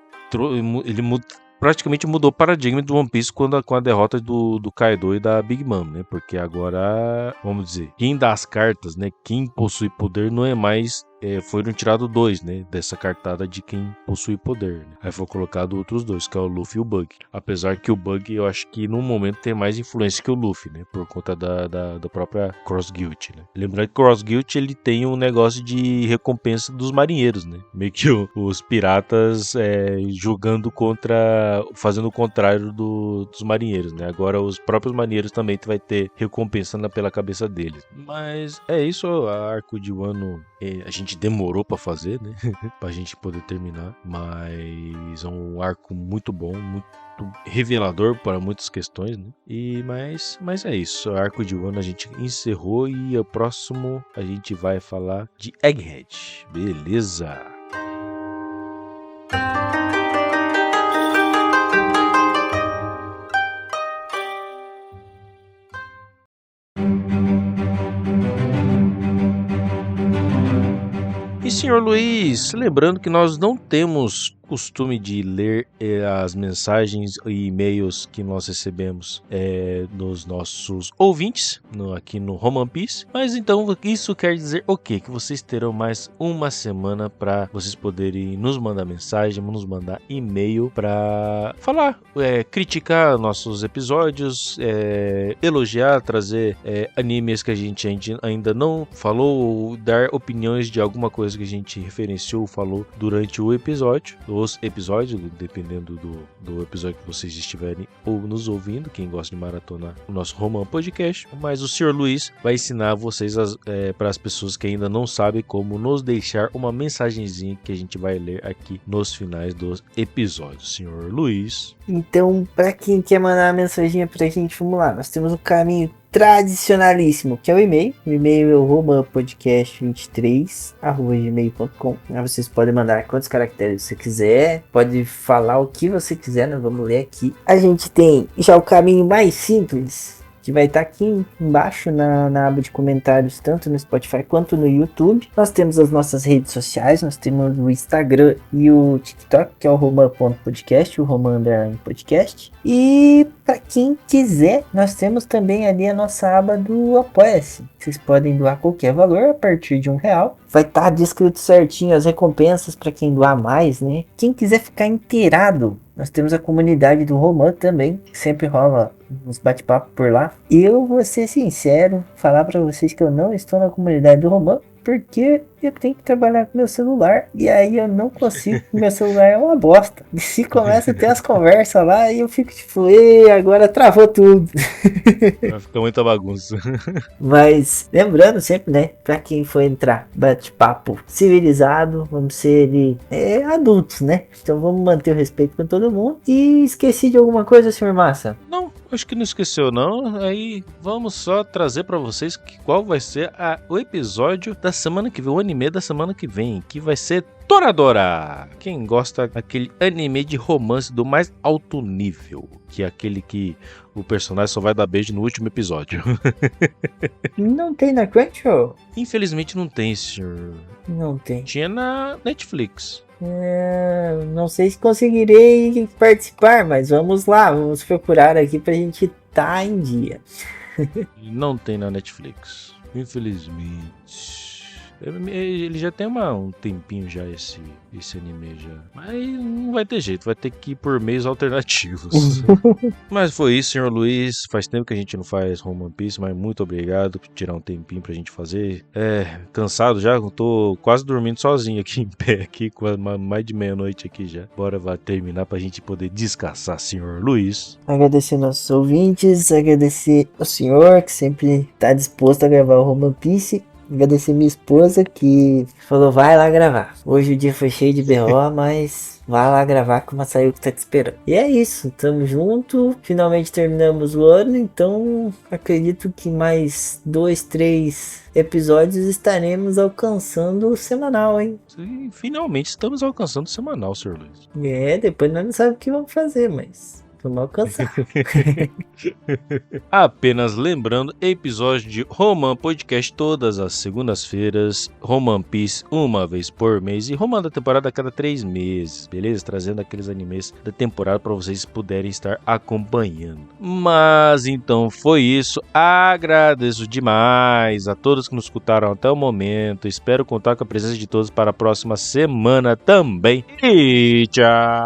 praticamente mudou o paradigma do One Piece com a derrota do Kaido e da Big Mom, né? Porque agora, vamos dizer, quem dá as cartas, né? Quem possui poder não é mais... foram tirados 2, né? Dessa cartada de quem possui poder, né? Aí foi colocado outros 2, que é o Luffy e o Bug. Apesar que o Bug, eu acho que no momento tem mais influência que o Luffy, né? Por conta da própria Cross Guild, né? Lembrando que Cross Guild, ele tem um negócio de recompensa dos marinheiros, né? Meio que os piratas jogando fazendo o contrário dos marinheiros, né? Agora os próprios marinheiros também vai ter recompensa pela cabeça deles. Mas é isso, a arco de Wano, a gente gente demorou pra fazer, né? Pra gente poder terminar. Mas é um arco muito bom, muito revelador para muitas questões, né? Mas é isso. O arco de Wano a gente encerrou e o próximo a gente vai falar de Egghead. Beleza? E senhor Luiz, lembrando que nós não temos costume de ler as mensagens e e-mails que nós recebemos dos nossos ouvintes aqui no Roman Piece, mas então isso quer dizer o quê? Que vocês terão mais uma semana para vocês poderem nos mandar mensagem, nos mandar e-mail para falar, criticar nossos episódios, elogiar, trazer animes que a gente ainda não falou, ou dar opiniões de alguma coisa que a gente referenciou ou falou durante o episódio. Os episódios, dependendo do episódio que vocês estiverem ou nos ouvindo, quem gosta de maratonar o nosso Roman Podcast. Mas o Sr. Luiz vai ensinar vocês para as pessoas que ainda não sabem como nos deixar uma mensagenzinha que a gente vai ler aqui nos finais dos episódios. Sr. Luiz. Então, para quem quer mandar uma mensaginha pra gente, vamos lá. Nós temos um caminho tradicionalíssimo, que é o e-mail. O e-mail é o romanpodcast23@gmail.com. Vocês podem mandar quantos caracteres você quiser, pode falar o que você quiser, nós vamos ler aqui. A gente tem já o caminho mais simples, que vai estar aqui embaixo na aba de comentários, tanto no Spotify quanto no YouTube. Nós temos as nossas redes sociais, nós temos o Instagram e o TikTok, que é o roman.podcast, o roman_podcast. E para quem quiser, nós temos também ali a nossa aba do Apoia-se. Vocês podem doar qualquer valor a partir de R$1. Vai estar descrito certinho as recompensas para quem doar mais, né? Quem quiser ficar inteirado, nós temos a comunidade do Roman também, que sempre rola uns bate-papo por lá. Eu vou ser sincero, falar para vocês que eu não estou na comunidade do Roman, porque eu tenho que trabalhar com meu celular, e aí eu não consigo, meu celular é uma bosta. E se começa a ter as conversas lá, e eu fico tipo, agora travou tudo. Vai ficar muita bagunça. Mas lembrando sempre, né, pra quem for entrar, bate-papo civilizado, vamos ser adultos, né? Então vamos manter o respeito com todo mundo. E esqueci de alguma coisa, senhor Massa? Não, acho que não esqueceu não. Aí vamos só trazer pra vocês qual vai ser o episódio da semana que vem, o anime da semana que vem, que vai ser Toradora. Quem gosta daquele anime de romance do mais alto nível, que é aquele que o personagem só vai dar beijo no último episódio. Não tem na Crunchyroll? Infelizmente não tem, senhor. Não tem. Tinha na Netflix. Não sei se conseguirei participar, mas vamos lá, vamos procurar aqui pra gente estar em dia. Não tem na Netflix, infelizmente. Ele já tem um tempinho já, esse anime já. Mas não vai ter jeito, vai ter que ir por meios alternativos. Mas foi isso, senhor Luiz. Faz tempo que a gente não faz Roman Piece, mas muito obrigado por tirar um tempinho pra gente fazer. Cansado já, eu tô quase dormindo sozinho aqui em pé, aqui, mais de meia-noite aqui já. Bora vai terminar pra gente poder descansar, senhor Luiz. Agradecer nossos ouvintes, agradecer o senhor que sempre tá disposto a gravar o Roman Piece. Agradecer minha esposa que falou, vai lá gravar. Hoje o dia foi cheio de BO, mas vai lá gravar que o Masayuki tá te esperando. E é isso, tamo junto. Finalmente terminamos o ano, então acredito que mais 2, 3 episódios estaremos alcançando o semanal, hein? Sim, finalmente estamos alcançando o semanal, senhor Luiz. Depois nós não sabemos o que vamos fazer, mas vamos alcançar. Apenas lembrando, episódio de Roman Podcast todas as segundas-feiras, Roman Piece uma vez por mês e Roman da temporada a cada 3 meses, beleza? Trazendo aqueles animes da temporada para vocês puderem estar acompanhando. Mas então foi isso, agradeço demais a todos que nos escutaram até o momento, espero contar com a presença de todos para a próxima semana também e tchau!